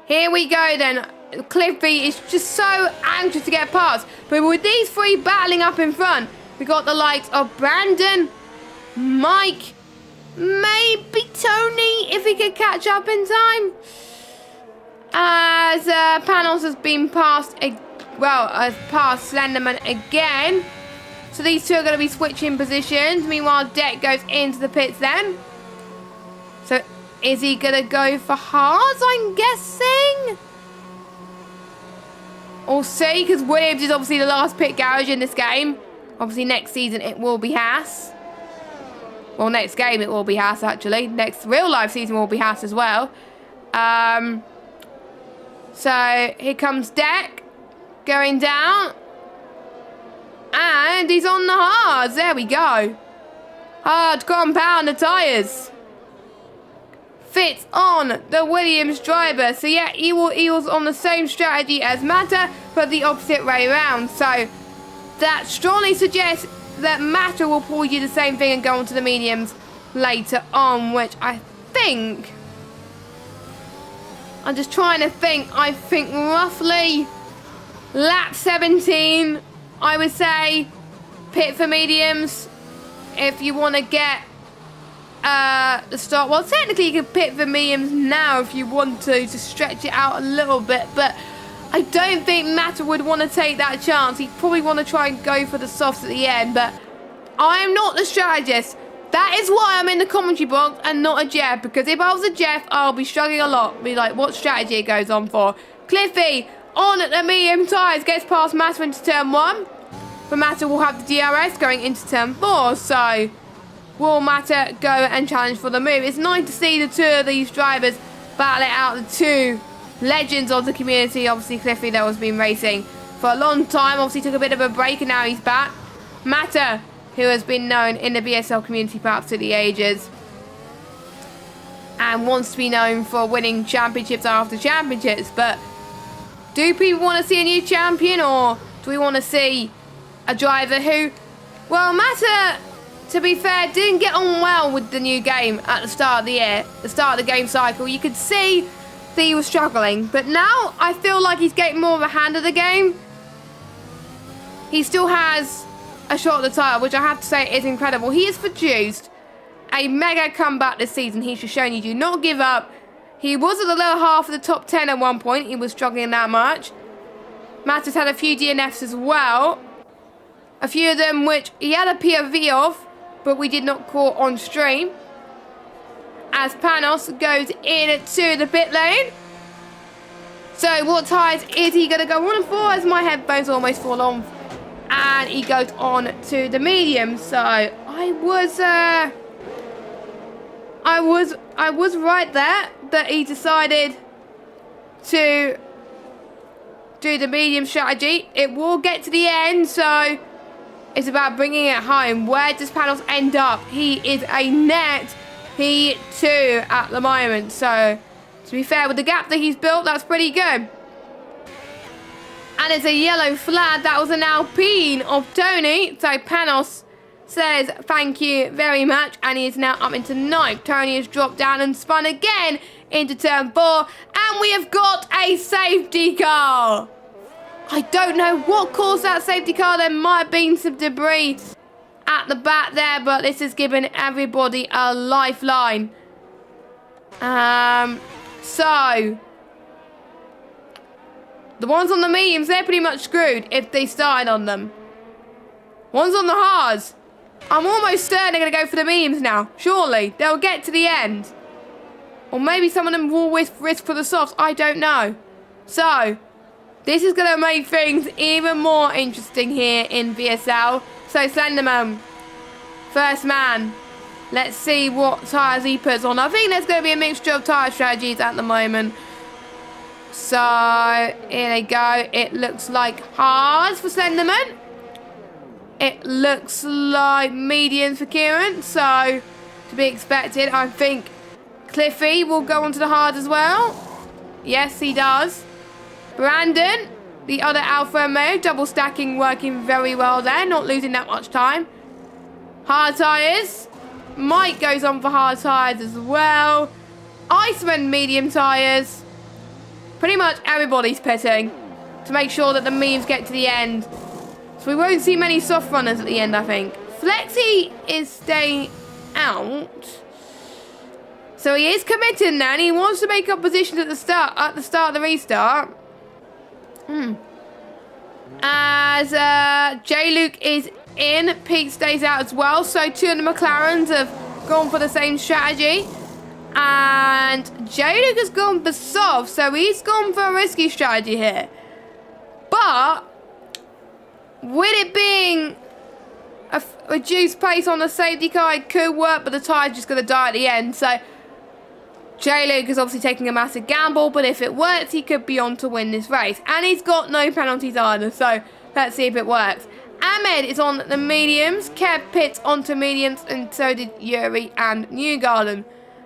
here we go then. Cliffy is just so anxious to get past. But with these three battling up in front, we got the likes of Brandon, Mike, maybe Tony, if he could catch up in time. As Panos has been passed, has passed Slenderman again. So these two are going to be switching positions. Meanwhile, Deck goes into the pits then. So is he going to go for hards, I'm guessing? We'll see, because Williams is obviously the last pit garage in this game. Obviously next season it will be Haas. Well, next game it will be Haas, actually. Next real-life season will be Haas as well. So, here comes Deck. Going down. And he's on the hards. There we go. Hard compound the tyres. fits on the Williams driver. So yeah, he was on the same strategy as Mata, but the opposite way around. So that strongly suggests that Mata will probably do the same thing and go onto the mediums later on, which I think... I'm just trying to think. I think roughly lap 17, I would say, pit for mediums if you want to get the start. Well, technically you can pit for mediums now if you want to stretch it out a little bit, but I don't think Mata would want to take that chance. He'd probably want to try and go for the softs at the end, but I am not the strategist. That is why I'm in the commentary box and not a Jeff, because if I was a Jeff, I'll be struggling a lot. Be like, what strategy it goes on for? Cliffy, on at the medium tyres, gets past Mata into turn 1. But Mata will have the DRS going into turn 4, so will Mata go and challenge for the move? It's nice to see the two of these drivers battle it out, the two legends of the community. Obviously, Cliffy, that has been racing for a long time, obviously took a bit of a break and now he's back. Mata, who has been known in the VSL community perhaps to the ages and wants to be known for winning championships after championships. But do people want to see a new champion, or do we want to see a driver who, well, Mata, to be fair, didn't get on well with the new game at the start of the year, the start of the game cycle. You could see that he was struggling, but now I feel like he's getting more of a hand of the game. He still has a shot at the title, which I have to say is incredible. He has produced a mega comeback this season. He's just shown you do not give up. He was at the lower half of the top 10 at one point. He was struggling that much. Mata's had a few DNFs as well. A few of them which he had a POV of, but we did not call on stream. As Panos goes in to the pit lane. So what tyres is he going to go on for? As my headphones almost fall on. And he goes on to the medium. So I was right there that he decided to do the medium strategy. It will get to the end, so it's about bringing it home. Where does Panos end up? He is a net P2 at the moment. So to be fair, with the gap that he's built, that's pretty good. And it's a yellow flag. That was an Alpine of Tony. So Panos says thank you very much. And he is now up into 9th. Tony has dropped down and spun again into turn 4. And we have got a safety car. I don't know what caused that safety car. There might have been some debris at the back there, but this has given everybody a lifeline. So the ones on the mediums, they're pretty much screwed if they started on them. Ones on the hards, I'm almost certain they're going to go for the mediums now. Surely, they'll get to the end. Or maybe some of them will risk for the softs, I don't know. So, this is going to make things even more interesting here in VSL. So, Slenderman, first man. Let's see what tyres he puts on. I think there's going to be a mixture of tyre strategies at the moment. So, here they go. It looks like hards for Slenderman. It looks like mediums for Kieran. So, to be expected. I think Cliffy will go onto the hard as well. Yes, he does. Brandon, the other Alfa Romeo, double stacking, working very well there. Not losing that much time. Hard tyres. Mike goes on for hard tyres as well. Iceman, medium tyres. Pretty much everybody's pitting to make sure that the mediums get to the end. So we won't see many soft runners at the end, I think. Flexi is staying out. So he is committed now, and he wants to make up positions at the start of the restart. As J-Luke is in, Pete stays out as well. So two of the McLarens have gone for the same strategy. And J-Luke has gone for soft, so he's gone for a risky strategy here. But with it being a reduced pace on the safety car, it could work, but the tyre's just going to die at the end. So J-Luke is obviously taking a massive gamble, but if it works, he could be on to win this race. And he's got no penalties either, so let's see if it works. Ahmed is on the mediums. Kev pits onto mediums, and so did Yuri and Newgarden.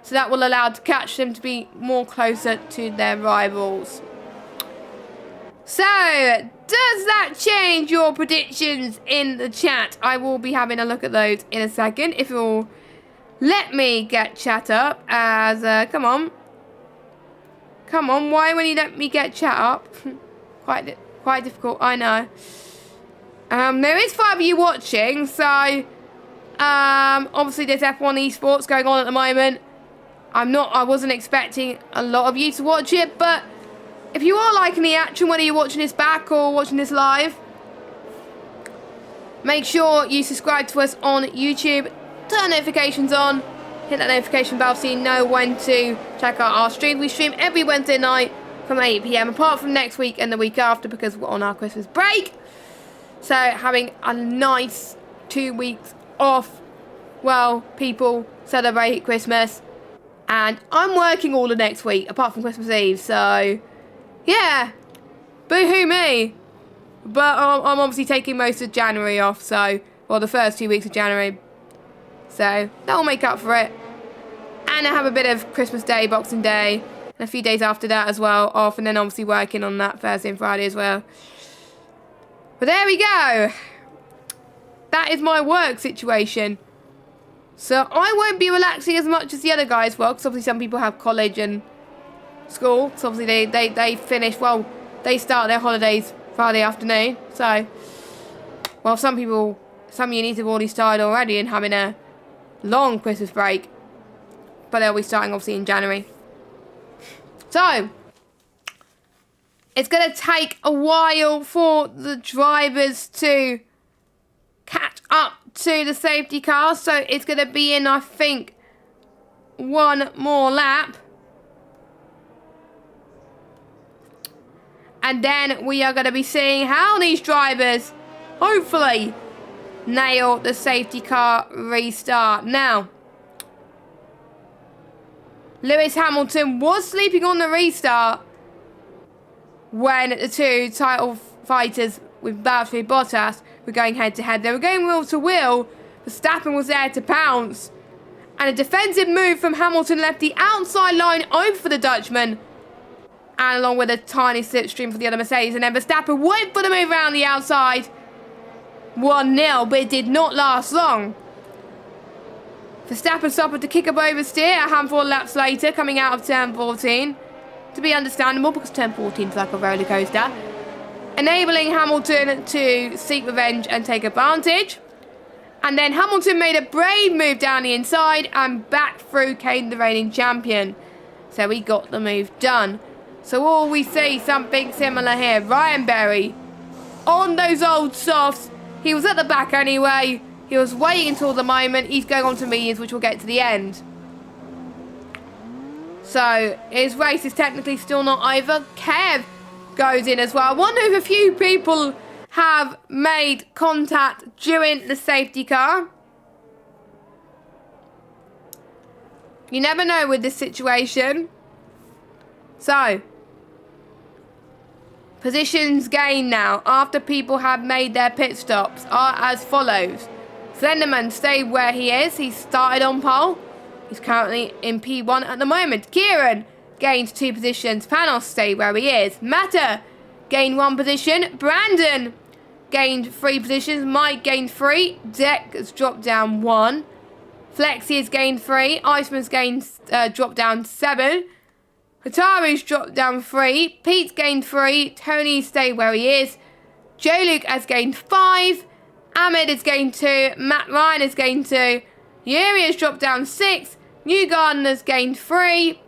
So that will allow to catch them to be more closer to their rivals. So, does that change your predictions in the chat? I will be having a look at those in a second. If you'll let me get chat up as, come on. Come on, why won't you let me get chat up? Quite difficult, I know. There is 5 of you watching, so, obviously there's F1 esports going on at the moment. I wasn't expecting a lot of you to watch it, but if you are liking the action, whether you're watching this back or watching this live, make sure you subscribe to us on YouTube, turn notifications on, hit that notification bell so you know when to check out our stream. We stream every Wednesday night from 8 PM, apart from next week and the week after because we're on our Christmas break. So having a nice 2 weeks off while people celebrate Christmas. And I'm working all of next week, apart from Christmas Eve, so yeah, boo-hoo me. But I'm obviously taking most of January off, so, well, the first 2 weeks of January. So that'll make up for it. And I have a bit of Christmas Day, Boxing Day, and a few days after that as well off, and then obviously working on that Thursday and Friday as well. But there we go. That is my work situation. So I won't be relaxing as much as the other guys will, because obviously some people have college and school. So obviously they finish, well, they start their holidays Friday afternoon. So, well, some unis have already started already and having a long Christmas break. But they'll be starting obviously in January. So, it's going to take a while for the drivers to catch up to the safety car. So, it's going to be in, I think, one more lap. And then we are going to be seeing how these drivers, hopefully, nail the safety car restart. Now, Lewis Hamilton was sleeping on the restart when the two title fighters with Valtteri Bottas were going head-to-head. They were going wheel to wheel. Verstappen was there to pounce. And a defensive move from Hamilton left the outside line open for the Dutchman. And along with a tiny slipstream for the other Mercedes. And then Verstappen went for the move around the outside. 1-0, but it did not last long. Verstappen suffered to kick up oversteer a handful of laps later, coming out of turn 14. To be understandable, because turn 14 is like a roller coaster. Enabling Hamilton to seek revenge and take advantage. And then Hamilton made a brave move down the inside and back through came the reigning champion. So he got the move done. So all we see something similar here. Ryan Berry on those old softs. He was at the back anyway. He was waiting until the moment. He's going on to mediums, which we'll get to the end. So his race is technically still not over. Kev goes in as well. I wonder if a few people have made contact during the safety car. You never know with this situation. So, positions gained now after people have made their pit stops are as follows. Slenderman stayed where he is. He started on pole. He's currently in P1 at the moment. Kieran gained 2 positions. Panos stayed where he is. Matter gained 1 position. Brandon gained 3 positions. Mike gained 3. Deck has dropped down 1. Flexi has gained 3. Iceman's gained dropped down 7. Hataru's dropped down 3. Pete's gained 3. Tony stayed where he is. Joe Luke has gained 5. Ahmed has gained 2. Matt Ryan has gained 2. Yuri has dropped down 6. Newgarden has gained 3.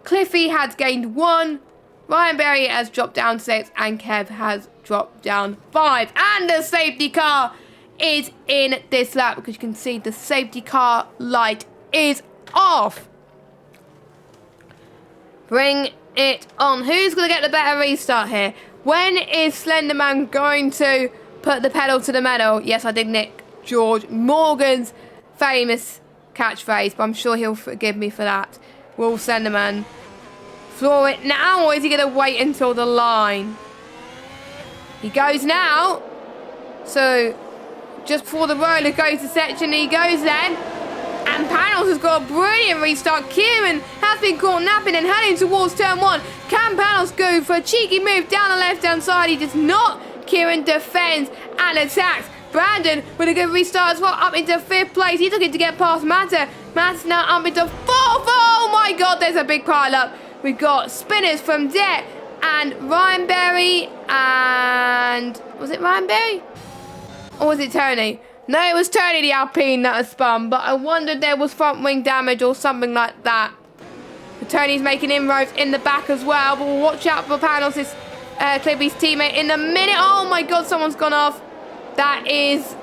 Cliffy has gained 1. Ryan Berry has dropped down 6. And Kev has dropped down 5. And the safety car is in this lap because you can see the safety car light is off. Bring it on. Who's going to get the better restart here? When is Slenderman going to put the pedal to the metal? Yes, I did nick George Morgan's famous catchphrase, but I'm sure he'll forgive me for that. Will Slenderman floor it now, or is he going to wait until the line? He goes now. So, just before the roller coaster section, he goes then. And Panos has got a brilliant restart. Kieran has been caught napping and heading towards turn 1. Can Panos go for a cheeky move down the left-hand side? He does not. Kieran defends and attacks. Brandon with a good restart as well, up into 5th place. He's looking to get past Matter. Matter's now up into 4th. Oh my God, there's a big pile up. We've got spinners from Det and Ryan Berry and... Was it Ryan Berry? Or was it Tony? No, it was Tony the Alpine that was spun, but I wondered there was front wing damage or something like that. But Tony's making inroads in the back as well, but we'll watch out for Panos' Clibby's teammate in a minute. Oh my God, someone's gone off. That is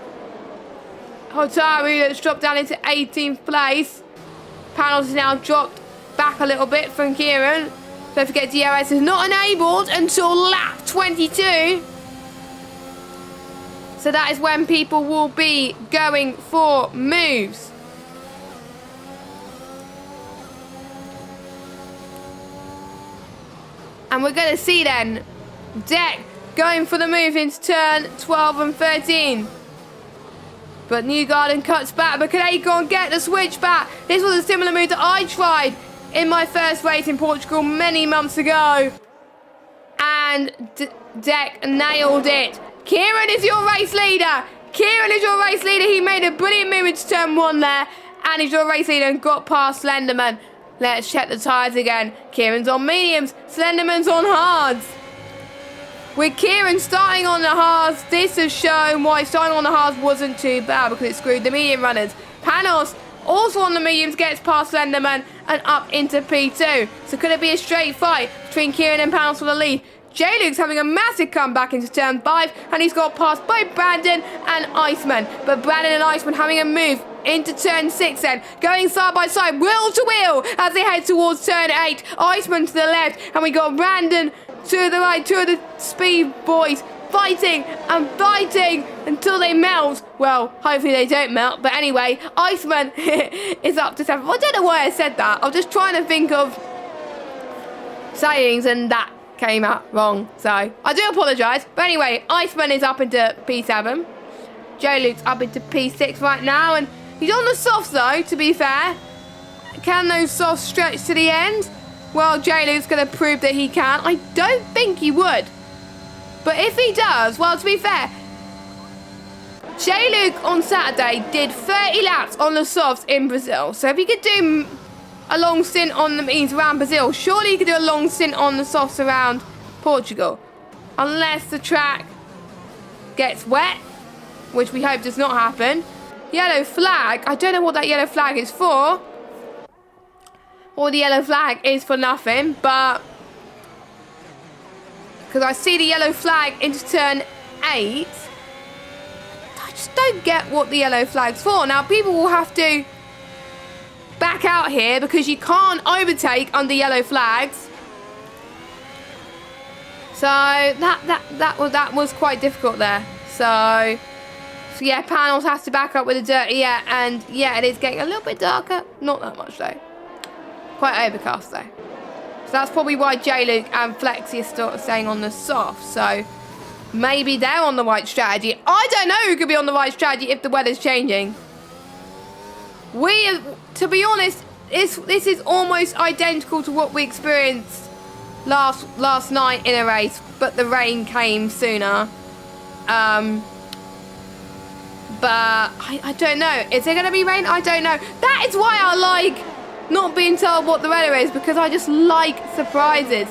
Hotaru that's dropped down into 18th place. Panos is now dropped back a little bit from Kieran. Don't forget DRS is not enabled until lap 22. So that is when people will be going for moves. And we're going to see then Deck going for the move into turn 12 and 13. But Newgarden cuts back, but can Acorn get the switch back? This was a similar move that I tried in my first race in Portugal many months ago. And Deck nailed it. Kieran is your race leader. Kieran is your race leader. He made a brilliant move into turn 1 there. And he's your race leader and got past Slenderman. Let's check the tyres again. Kieran's on mediums. Slenderman's on hards. With Kieran starting on the hards, this has shown why starting on the hards wasn't too bad because it screwed the medium runners. Panos, also on the mediums, gets past Slenderman and up into P2. So could it be a straight fight between Kieran and Panos for the lead? J-Luke's having a massive comeback into turn 5 and he's got past both Brandon and Iceman. But Brandon and Iceman having a move into turn 6 then, going side by side, wheel to wheel as they head towards turn 8. Iceman to the left and we got Brandon to the right, two of the speed boys fighting and fighting until they melt. Well, hopefully they don't melt, but anyway, Iceman is up to 7th. I don't know why I said that. I was just trying to think of sayings and that came out wrong, so I do apologise. But anyway, Iceman is up into P7. J-Luke's up into P6 right now, and he's on the softs though, to be fair. Can those softs stretch to the end? Well, J-Luke's going to prove that he can. I don't think he would. But if he does, well, to be fair, J-Luke on Saturday did 30 laps on the softs in Brazil. So if he could do a long stint on the means around Brazil, surely he could do a long stint on the softs around Portugal. Unless the track gets wet, which we hope does not happen. Yellow flag. I don't know what that yellow flag is for. Or the yellow flag is for nothing, but because I see the yellow flag into turn 8, I just don't get what the yellow flag's for. Now, people will have to back out here because you can't overtake under yellow flags. So that was quite difficult there. So yeah, Panos has to back up with a dirty, yeah, and yeah, it is getting a little bit darker. Not that much though. Quite overcast though. So that's probably why J-Luke and Flexi are still staying on the soft. So maybe they're on the right strategy. I don't know who could be on the right strategy if the weather's changing. To be honest, this is almost identical to what we experienced last night in a race, but the rain came sooner. But I don't know. Is there going to be rain? I don't know. That is why I like not being told what the weather is, because I just like surprises.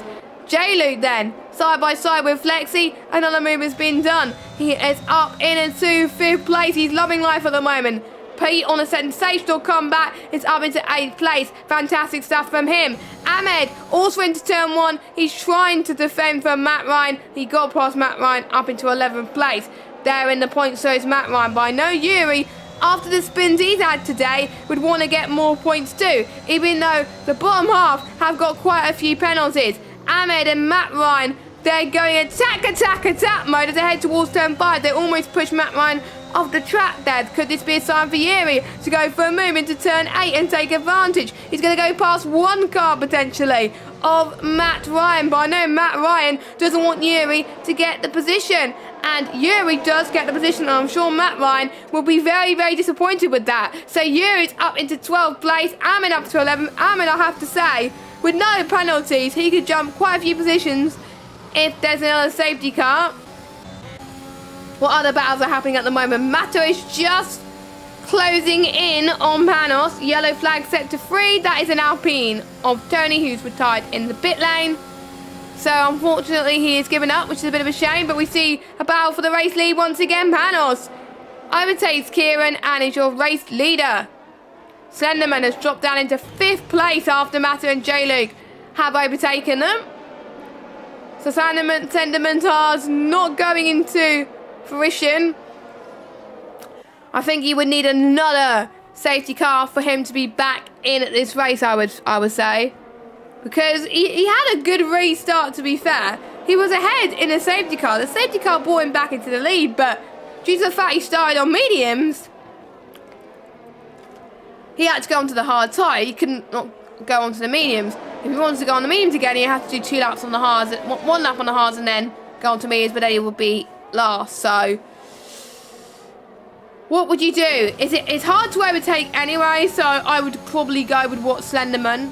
J-Luke then, side by side with Flexi. Another move has been done. He is up into 5th place. He's loving life at the moment. Pete on a sensational comeback is up into 8th place. Fantastic stuff from him. Ahmed also into turn 1. He's trying to defend from Matt Ryan. He got past Matt Ryan up into 11th place. There in the points, so is Matt Ryan. But I know Yuri, after the spins he's had today, would want to get more points too, even though the bottom half have got quite a few penalties. Ahmed and Matt Ryan, they're going attack mode as they head towards turn 5. They almost push Matt Ryan off the track there. Could this be a sign for Yuri to go for a move into turn 8 and take advantage? He's going to go past one car potentially. of Matt Ryan. But I know Matt Ryan doesn't want Yuri to get the position. And Yuri does get the position, and I'm sure Matt Ryan will be very, very disappointed with that. So Yuri's up into 12th place. Ahmed up to 11th. Ahmed, I have to say, with no penalties, he could jump quite a few positions if there's another safety car. What other battles are happening at the moment? Mato is just closing in on Panos. Yellow flag set to 3. That is an Alpine of Tony, who's retired in the pit lane. So unfortunately he is giving up, which is a bit of a shame. But we see a battle for the race lead once again. Panos overtakes Kieran and is your race leader. Slenderman has dropped down into 5th place after Mato and J-Luke have overtaken them. So Sendimentar's not going into fruition. I think he would need another safety car for him to be back in at this race, I would say. Because he had a good restart, to be fair. He was ahead in a safety car. The safety car brought him back into the lead, but due to the fact he started on mediums, he had to go onto the hard tyre. He couldn't not go onto the mediums. If he wanted to go on the mediums again, he had to do 2 laps on the hards, 1 lap on the hards and then go onto mediums, but then he would be last. So what would you do? It's hard to overtake anyway, so I would probably go with what Slenderman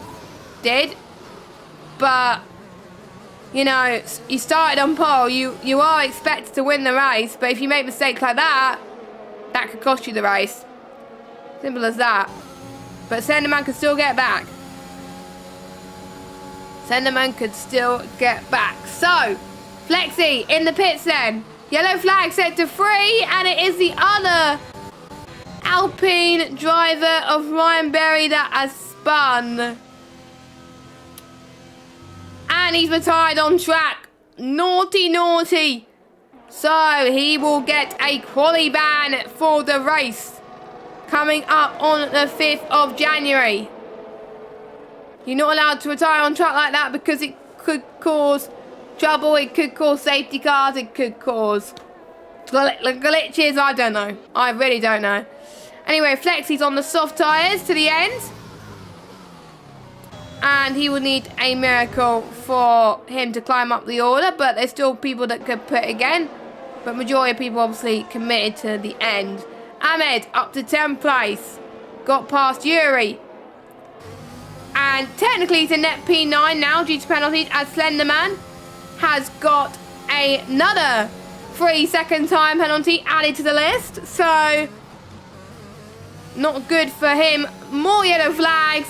did. But you know, you started on pole, you are expected to win the race, but if you make mistakes like that, that could cost you the race. Simple as that. But Slenderman could still get back. Slenderman could still get back. So, Flexi in the pits then. Yellow flag set to 3, and it is the other Alpine driver of Ryan Berry that has spun. And he's retired on track. Naughty, naughty. So, he will get a quali ban for the race coming up on the 5th of January. You're not allowed to retire on track like that because it could cause trouble, it could cause safety cars, it could cause glitches, I don't know. I really don't know. Anyway, Flexi's on the soft tyres to the end. And he will need a miracle for him to climb up the order, but there's still people that could put again. But majority of people obviously committed to the end. Ahmed up to 10th place. Got past Yuri. And technically he's a net P9 now due to penalties, as Slenderman has got another 3-second time penalty added to the list. So, not good for him. More yellow flags.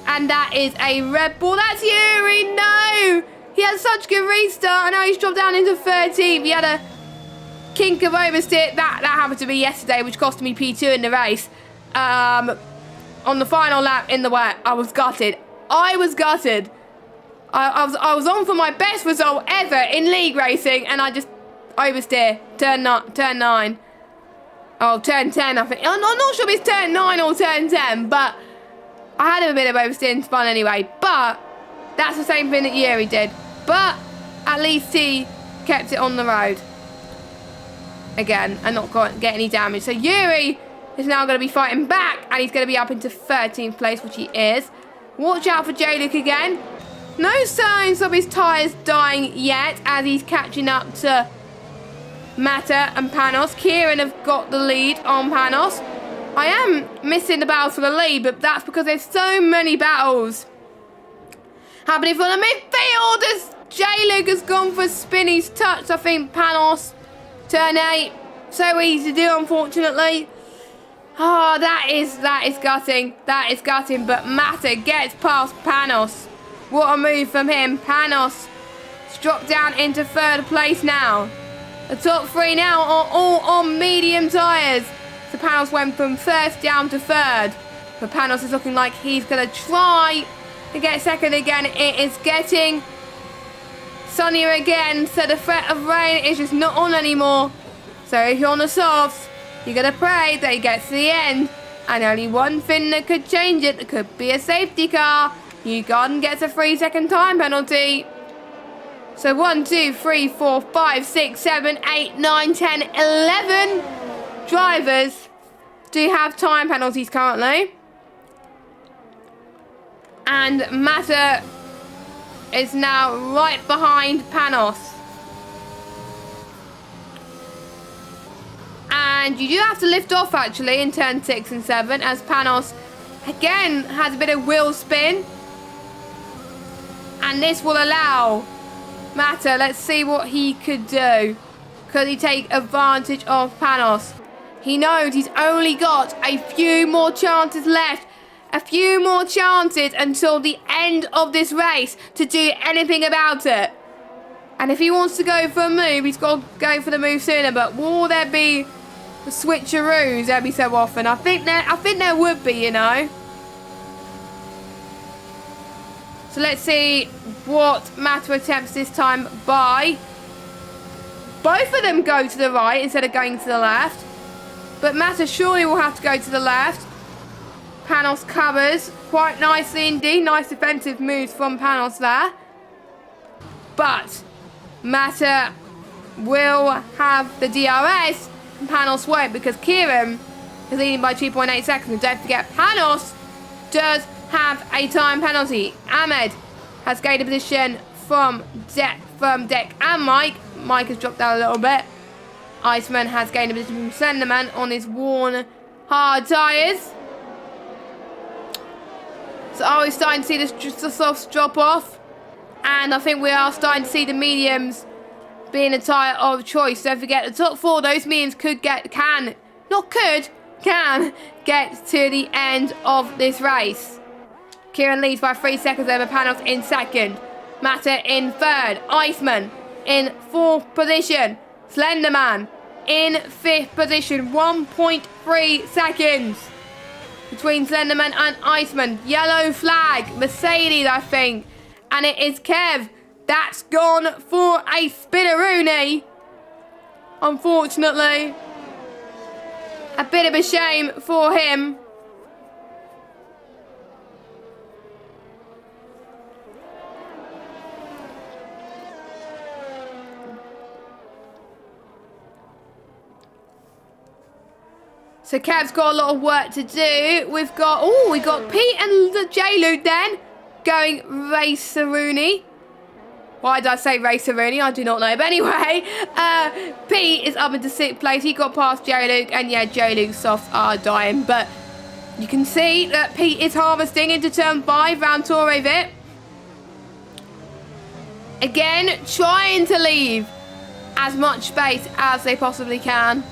And that is a Red Bull. That's Yuri. No! He had such good restart. And now he's dropped down into 13th. He had a kink of oversteer. That happened to me yesterday, which cost me P2 in the race. On the final lap in the wet, I was gutted. I was gutted. I was on for my best result ever in league racing, and I just oversteer. Turn 9. Oh, turn 10, I think. I'm not sure if it's turn 9 or turn 10, but I had a bit of oversteering fun anyway. But that's the same thing that Yuri did. But at least he kept it on the road again and not get any damage. So Yuri is now going to be fighting back, and he's going to be up into 13th place, which he is. Watch out for J-Luke again. No signs of his tyres dying yet, as he's catching up to Mata and Panos. Kieran have got the lead on Panos. I am missing the battles for the lead, but that's because there's so many battles happening for the midfield, as J-Luke has gone for Spinny's touch. I think Panos, turn 8. So easy to do, unfortunately. Oh, that is gutting. That is gutting. But Mata gets past Panos. What a move from him. Panos has dropped down into 3rd place now. The top 3 now are all on medium tyres. So Panos went from 1st down to 3rd. But Panos is looking like he's going to try to get 2nd again. It is getting sunnier again. So the threat of rain is just not on anymore. So if you're on the softs, you're going to pray that he gets to the end. And only one thing that could change it. There could be a safety car. Ugon gets a 3-second time penalty. So 1, 2, 3, 4, 5, 6, 7, 8, 9, 10, 11 drivers do have time penalties currently. And Mata is now right behind Panos. And you do have to lift off, actually, in turn 6 and 7, as Panos, again, has a bit of wheel spin. And this will allow Mata, let's see what he could do. Could he take advantage of Panos? He knows he's only got a few more chances left. A few more chances until the end of this race to do anything about it. And if he wants to go for a move, he's got to go for the move sooner. But will there be switcheroos every so often? I think there would be, you know. So let's see what Mata attempts this time by. Both of them go to the right instead of going to the left. But Mata surely will have to go to the left. Panos covers quite nicely indeed. Nice defensive moves from Panos there. But Mata will have the DRS and Panos won't, because Kieran is leading by 2.8 seconds. And don't forget, Panos does have a time penalty. Ahmed has gained a position from Deck and Mike. Mike has dropped down a little bit. Iceman has gained a position from Slenderman on his worn hard tyres. So are we starting to see the softs drop off? And I think we are starting to see the mediums being a tyre of choice. Don't forget, the top 4, those mediums can get to the end of this race. Kieran leads by 3 seconds over Panos in second. Mata in third. Iceman in 4th position. Slenderman in 5th position. 1.3 seconds between Slenderman and Iceman. Yellow flag. Mercedes, I think. And it is Kev. That's gone for a spinneroonie. Unfortunately. A bit of a shame for him. So Kev's got a lot of work to do. We got Pete and J-Luke then going racer-rooney. Why did I say racer-rooney? I do not know. But anyway, Pete is up into 6th place. He got past J-Luke. And yeah, J-Luke's softs are dying. But you can see that Pete is harvesting into turn 5 round Torre Vip. Again, trying to leave as much space as they possibly can.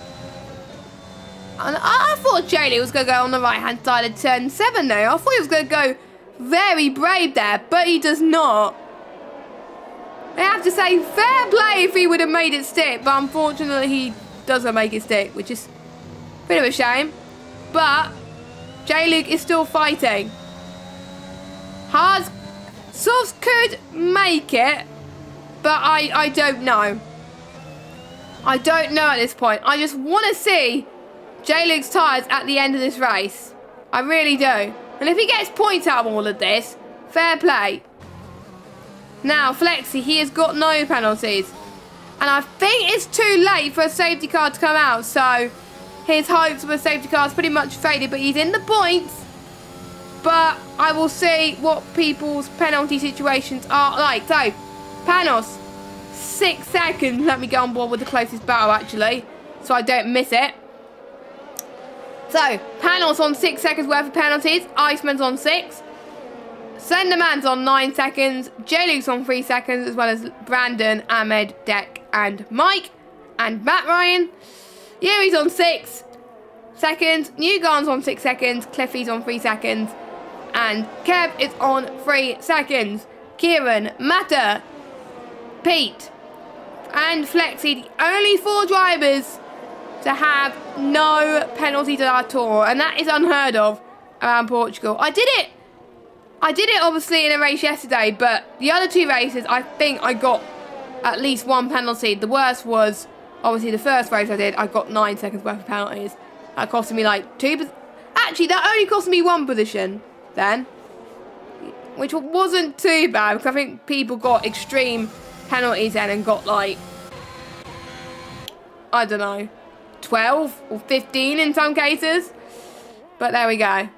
And I thought J-Luke was going to go on the right-hand side of turn 7 though. I thought he was going to go very brave there, but he does not. I have to say, fair play if he would have made it stick, but unfortunately he doesn't make it stick, which is a bit of a shame. But J-Luke is still fighting. Softs could make it, but I don't know. I don't know at this point. I just want to see J-Luke's tyres at the end of this race. I really do. And if he gets points out of all of this, fair play. Now, Flexi, he has got no penalties. And I think it's too late for a safety car to come out. So, his hopes of a safety car is pretty much faded. But he's in the points. But I will see what people's penalty situations are like. So, Panos, 6 seconds. Let me go on board with the closest battle, actually, so I don't miss it. So, Panos on 6 seconds worth of penalties. Iceman's on 6. Slenderman's on 9 seconds. J-Luke's on 3 seconds, as well as Brandon, Ahmed, Deck, and Mike. And Matt Ryan. Yuri's on 6 seconds. Newgarden's on 6 seconds. Cliffy's on 3 seconds. And Kev is on 3 seconds. Kieran, Mata, Pete, and Flexi, the only 4 drivers to have no penalties at all, and that is unheard of around Portugal. I did it obviously in a race yesterday, but the other 2 races I think I got at least 1 penalty. The worst was obviously the first race I did. I got 9 seconds worth of penalties. That costed me like 2. Actually, that only cost me 1 position then, which wasn't too bad, because I think people got extreme penalties then and got like, I don't know, 12 or 15 in some cases. But there we go.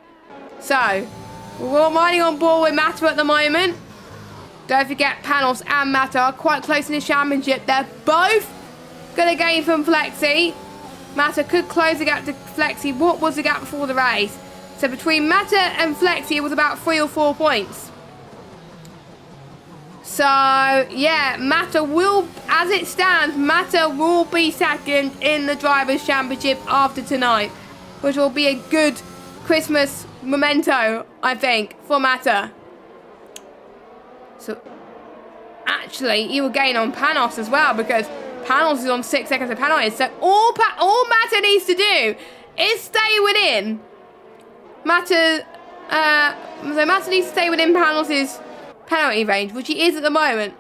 So, we're riding on board with Mata at the moment. Don't forget, Panos and Mata are quite close in the championship. They're both going to gain from Flexi. Mata could close the gap to Flexi. What was the gap before the race? So between Mata and Flexi, it was about 3 or 4 points. So, yeah, Mata will, as it stands, Mata will be second in the Drivers' Championship after tonight, which will be a good Christmas memento, I think, for Mata. So, actually, he will gain on Panos as well, because Panos is on 6 seconds of penalties. So, all Mata needs to do is stay within Mata needs to stay within Panos' penalty range, which he is at the moment.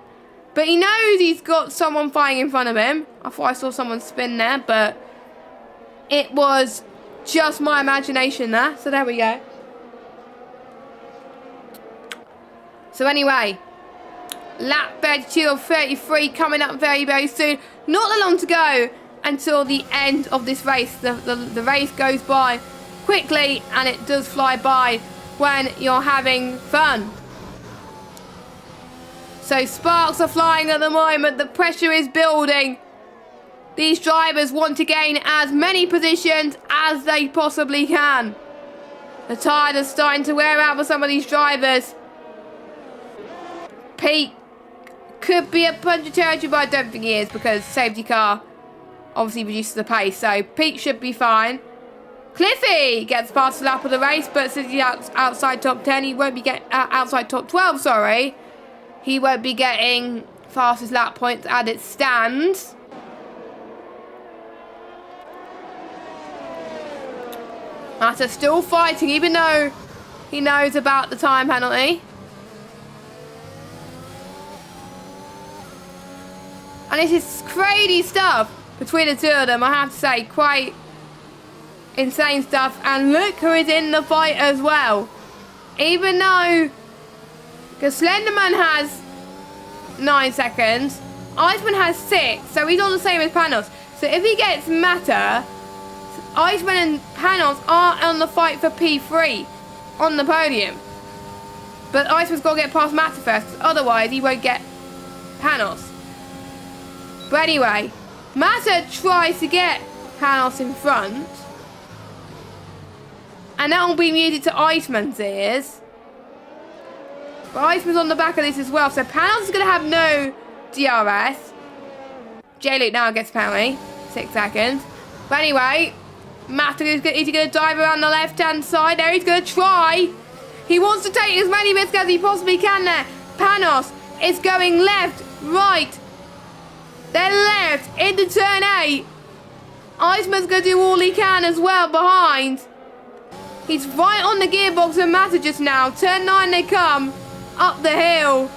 But he knows he's got someone flying in front of him. I thought I saw someone spin there, but it was just my imagination there. So there we go. So anyway, lap 32 of 33 coming up very, very soon. Not that long to go until the end of this race. The race goes by quickly, and it does fly by when you're having fun. So sparks are flying at the moment. The pressure is building. These drivers want to gain as many positions as they possibly can. The tide is starting to wear out for some of these drivers. Pete could be a punch of territory, but I don't think he is, because safety car obviously reduces the pace. So Pete should be fine. Cliffy gets past the lap of the race, but since he's outside top 10, he won't be getting outside top 12, sorry. He won't be getting fastest lap points as it stands. Mata's still fighting, even though he knows about the time penalty. And this is crazy stuff between the two of them, I have to say. Quite insane stuff. And look who is in the fight as well. Even though, because Slenderman has 9 seconds, Iceman has 6, so he's on the same as Panos. So if he gets Mata, Iceman and Panos are on the fight for P3 on the podium. But Iceman's got to get past Mata first, otherwise he won't get Panos. But anyway, Mata tries to get Panos in front, and that will be muted to Iceman's ears. But Iceman's on the back of this as well, so Panos is going to have no DRS. J-Luke now gets penalty, 6 seconds. But anyway, Mata is going to dive around the left-hand side. There, he's going to try. He wants to take as many risks as he possibly can there. Panos is going left, right, then left into turn 8. Iceman's going to do all he can as well behind. He's right on the gearbox of Mata just now. Turn 9 they come. Up the hill.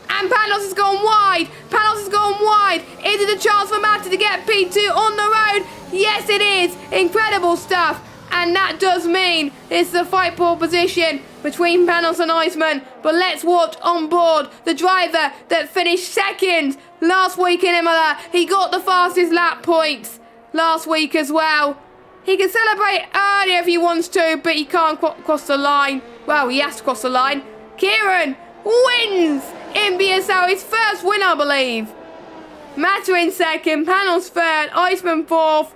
And Panos has gone wide. Panos has gone wide. Is it a chance for Mata to get P2 on the road? Yes, it is. Incredible stuff. And that does mean it's the fight pole position between Panos and Iceman. But let's watch on board the driver that finished second last week in Imola. He got the fastest lap points last week as well. He can celebrate earlier if he wants to, but he can't cross the line. Well, he has to cross the line. Kieran wins in VSL, his first win, I believe. Mata in second, Panos third, Iceman fourth.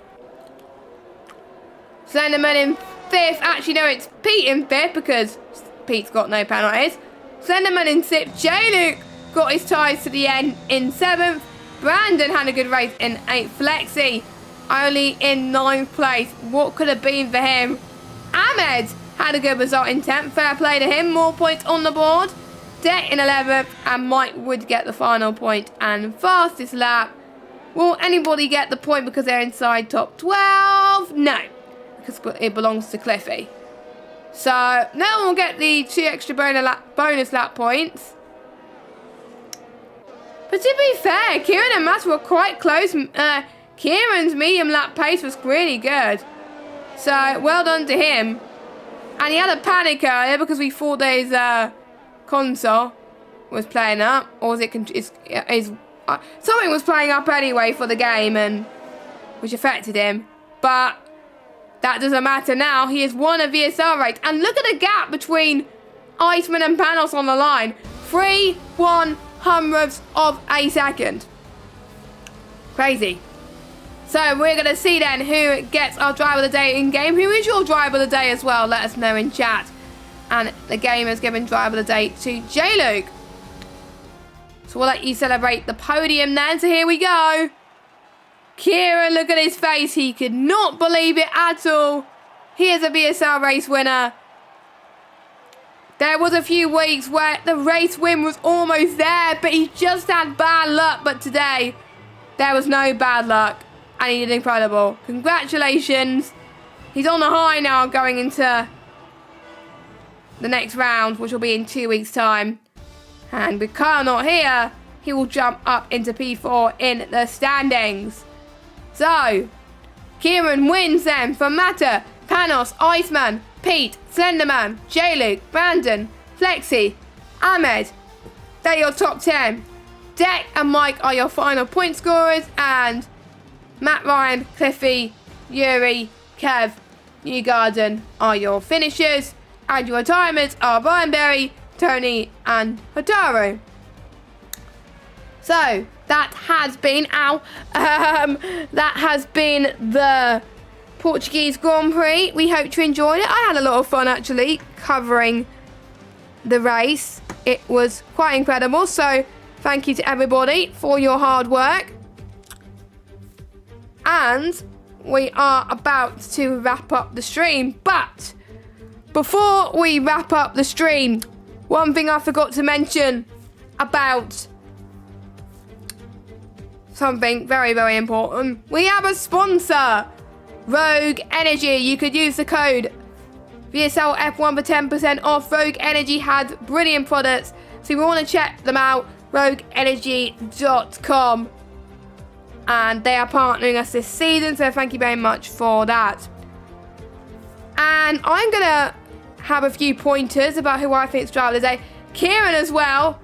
Slenderman in fifth. Actually, no, it's Pete in fifth because Pete's got no penalties. Slenderman in sixth. J-Luke got his ties to the end in seventh. Brandon had a good race in eighth. Flexi only in ninth place. What could have been for him? Ahmed had a good result in 10th. Fair play to him. More points on the board. Det in 11th. And Mike would get the final point and fastest lap. Will anybody get the point because they're inside top 12? No. Because it belongs to Cliffy. So, no one will get the 2 extra bonus lap points. But to be fair, Kieran and Matt were quite close. Kieran's medium lap pace was really good. So, well done to him. And he had a panic earlier because we thought his console was playing up. Or was it... something was playing up anyway for the game, and which affected him. But that doesn't matter now. He has won a VSL race. And look at the gap between Iceman and Panos on the line. 3/100ths of a second. Crazy. So we're going to see then who gets our driver of the day in game. Who is your driver of the day as well? Let us know in chat. And the game has given driver of the day to J-Luke. So we'll let you celebrate the podium then. So here we go. Kieran, look at his face. He could not believe it at all. He is a VSL race winner. There was a few weeks where the race win was almost there, but he just had bad luck. But today, there was no bad luck. And he did incredible. Congratulations. He's on the high now going into the next round, which will be in 2 weeks' time. And with Kyle not here, he will jump up into P4 in the standings. So, Kieran wins then from Matter, Panos, Iceman, Pete, Slenderman, J-Luke, Brandon, Flexi, Ahmed. They're your top 10. Deck and Mike are your final point scorers, and Matt, Ryan, Cliffy, Yuri, Kev, Newgarden are your finishers, and your retirements are Brian Berry, Tony, and Hotaru. So that has been the Portuguese Grand Prix. We hope you enjoyed it. I had a lot of fun actually covering the race. It was quite incredible. So thank you to everybody for your hard work. And we are about to wrap up the stream. But before we wrap up the stream, one thing I forgot to mention about something very, very important. We have a sponsor, Rogue Energy. You could use the code VSL F1 for 10% off. Rogue Energy has brilliant products, so you want to check them out, rogueenergy.com. And they are partnering us this season, so thank you very much for that. And I'm going to have a few pointers about who I think is driver of the day. Kieran as well,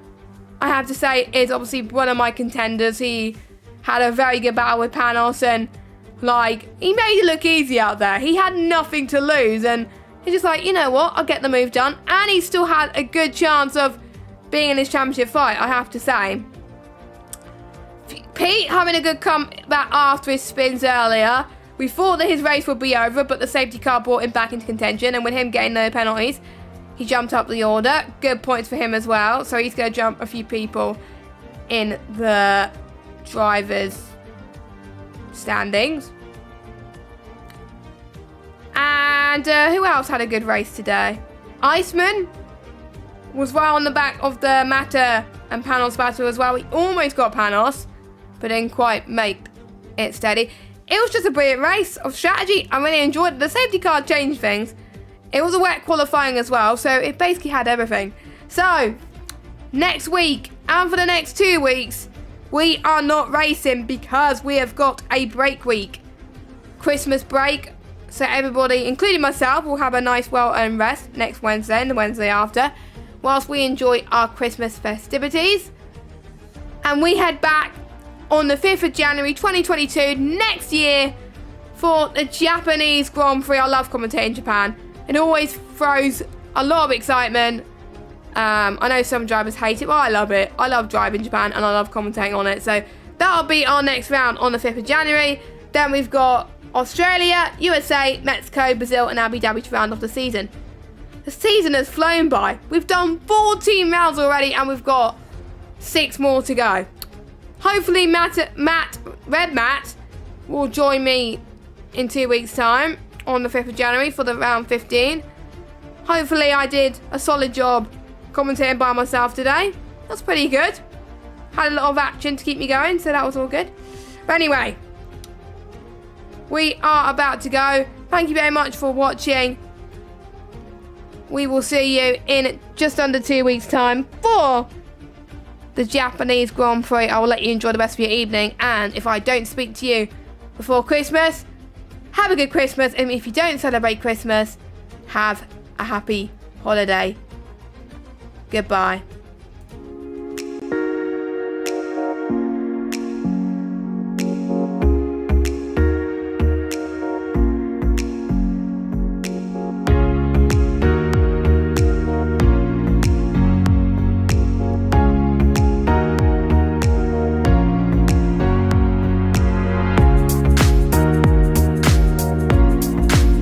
I have to say, is obviously one of my contenders. He had a very good battle with Panos, and he made it look easy out there. He had nothing to lose, and he's just like, you know what, I'll get the move done. And he still had a good chance of being in this championship fight, I have to say. Pete having a good comeback after his spins earlier. We thought that his race would be over, but the safety car brought him back into contention, and with him getting no penalties, he jumped up the order. Good points for him as well. So he's going to jump a few people in the drivers' standings. And who else had a good race today? Iceman was well on the back of the Matter and Panos battle as well. He almost got Panos, but didn't quite make it steady. It was just a brilliant race of strategy. I really enjoyed it. The safety car changed things. It was a wet qualifying as well, so it basically had everything. So, next week and for the next 2 weeks, we are not racing because we have got a break week. Christmas break. So everybody, including myself, will have a nice well-earned rest next Wednesday and the Wednesday after, whilst we enjoy our Christmas festivities. And we head back on the 5th of January 2022 next year for the Japanese Grand Prix. I love commentating Japan. It always throws a lot of excitement. I know some drivers hate it, but I love it. I love driving Japan and I love commentating on it. So that'll be our next round on the 5th of January. Then we've got Australia, USA, Mexico, Brazil and Abu Dhabi to round off the season. The season has flown by. We've done 14 rounds already and we've got 6 more to go. Hopefully Red Matt will join me in 2 weeks' time on the 5th of January for the round 15. Hopefully I did a solid job commentating by myself today. That's pretty good. Had a lot of action to keep me going, so that was all good. But anyway, we are about to go. Thank you very much for watching. We will see you in just under 2 weeks' time for the Japanese Grand Prix. I will let you enjoy the rest of your evening. And if I don't speak to you before Christmas, have a good Christmas. And if you don't celebrate Christmas, have a happy holiday. Goodbye.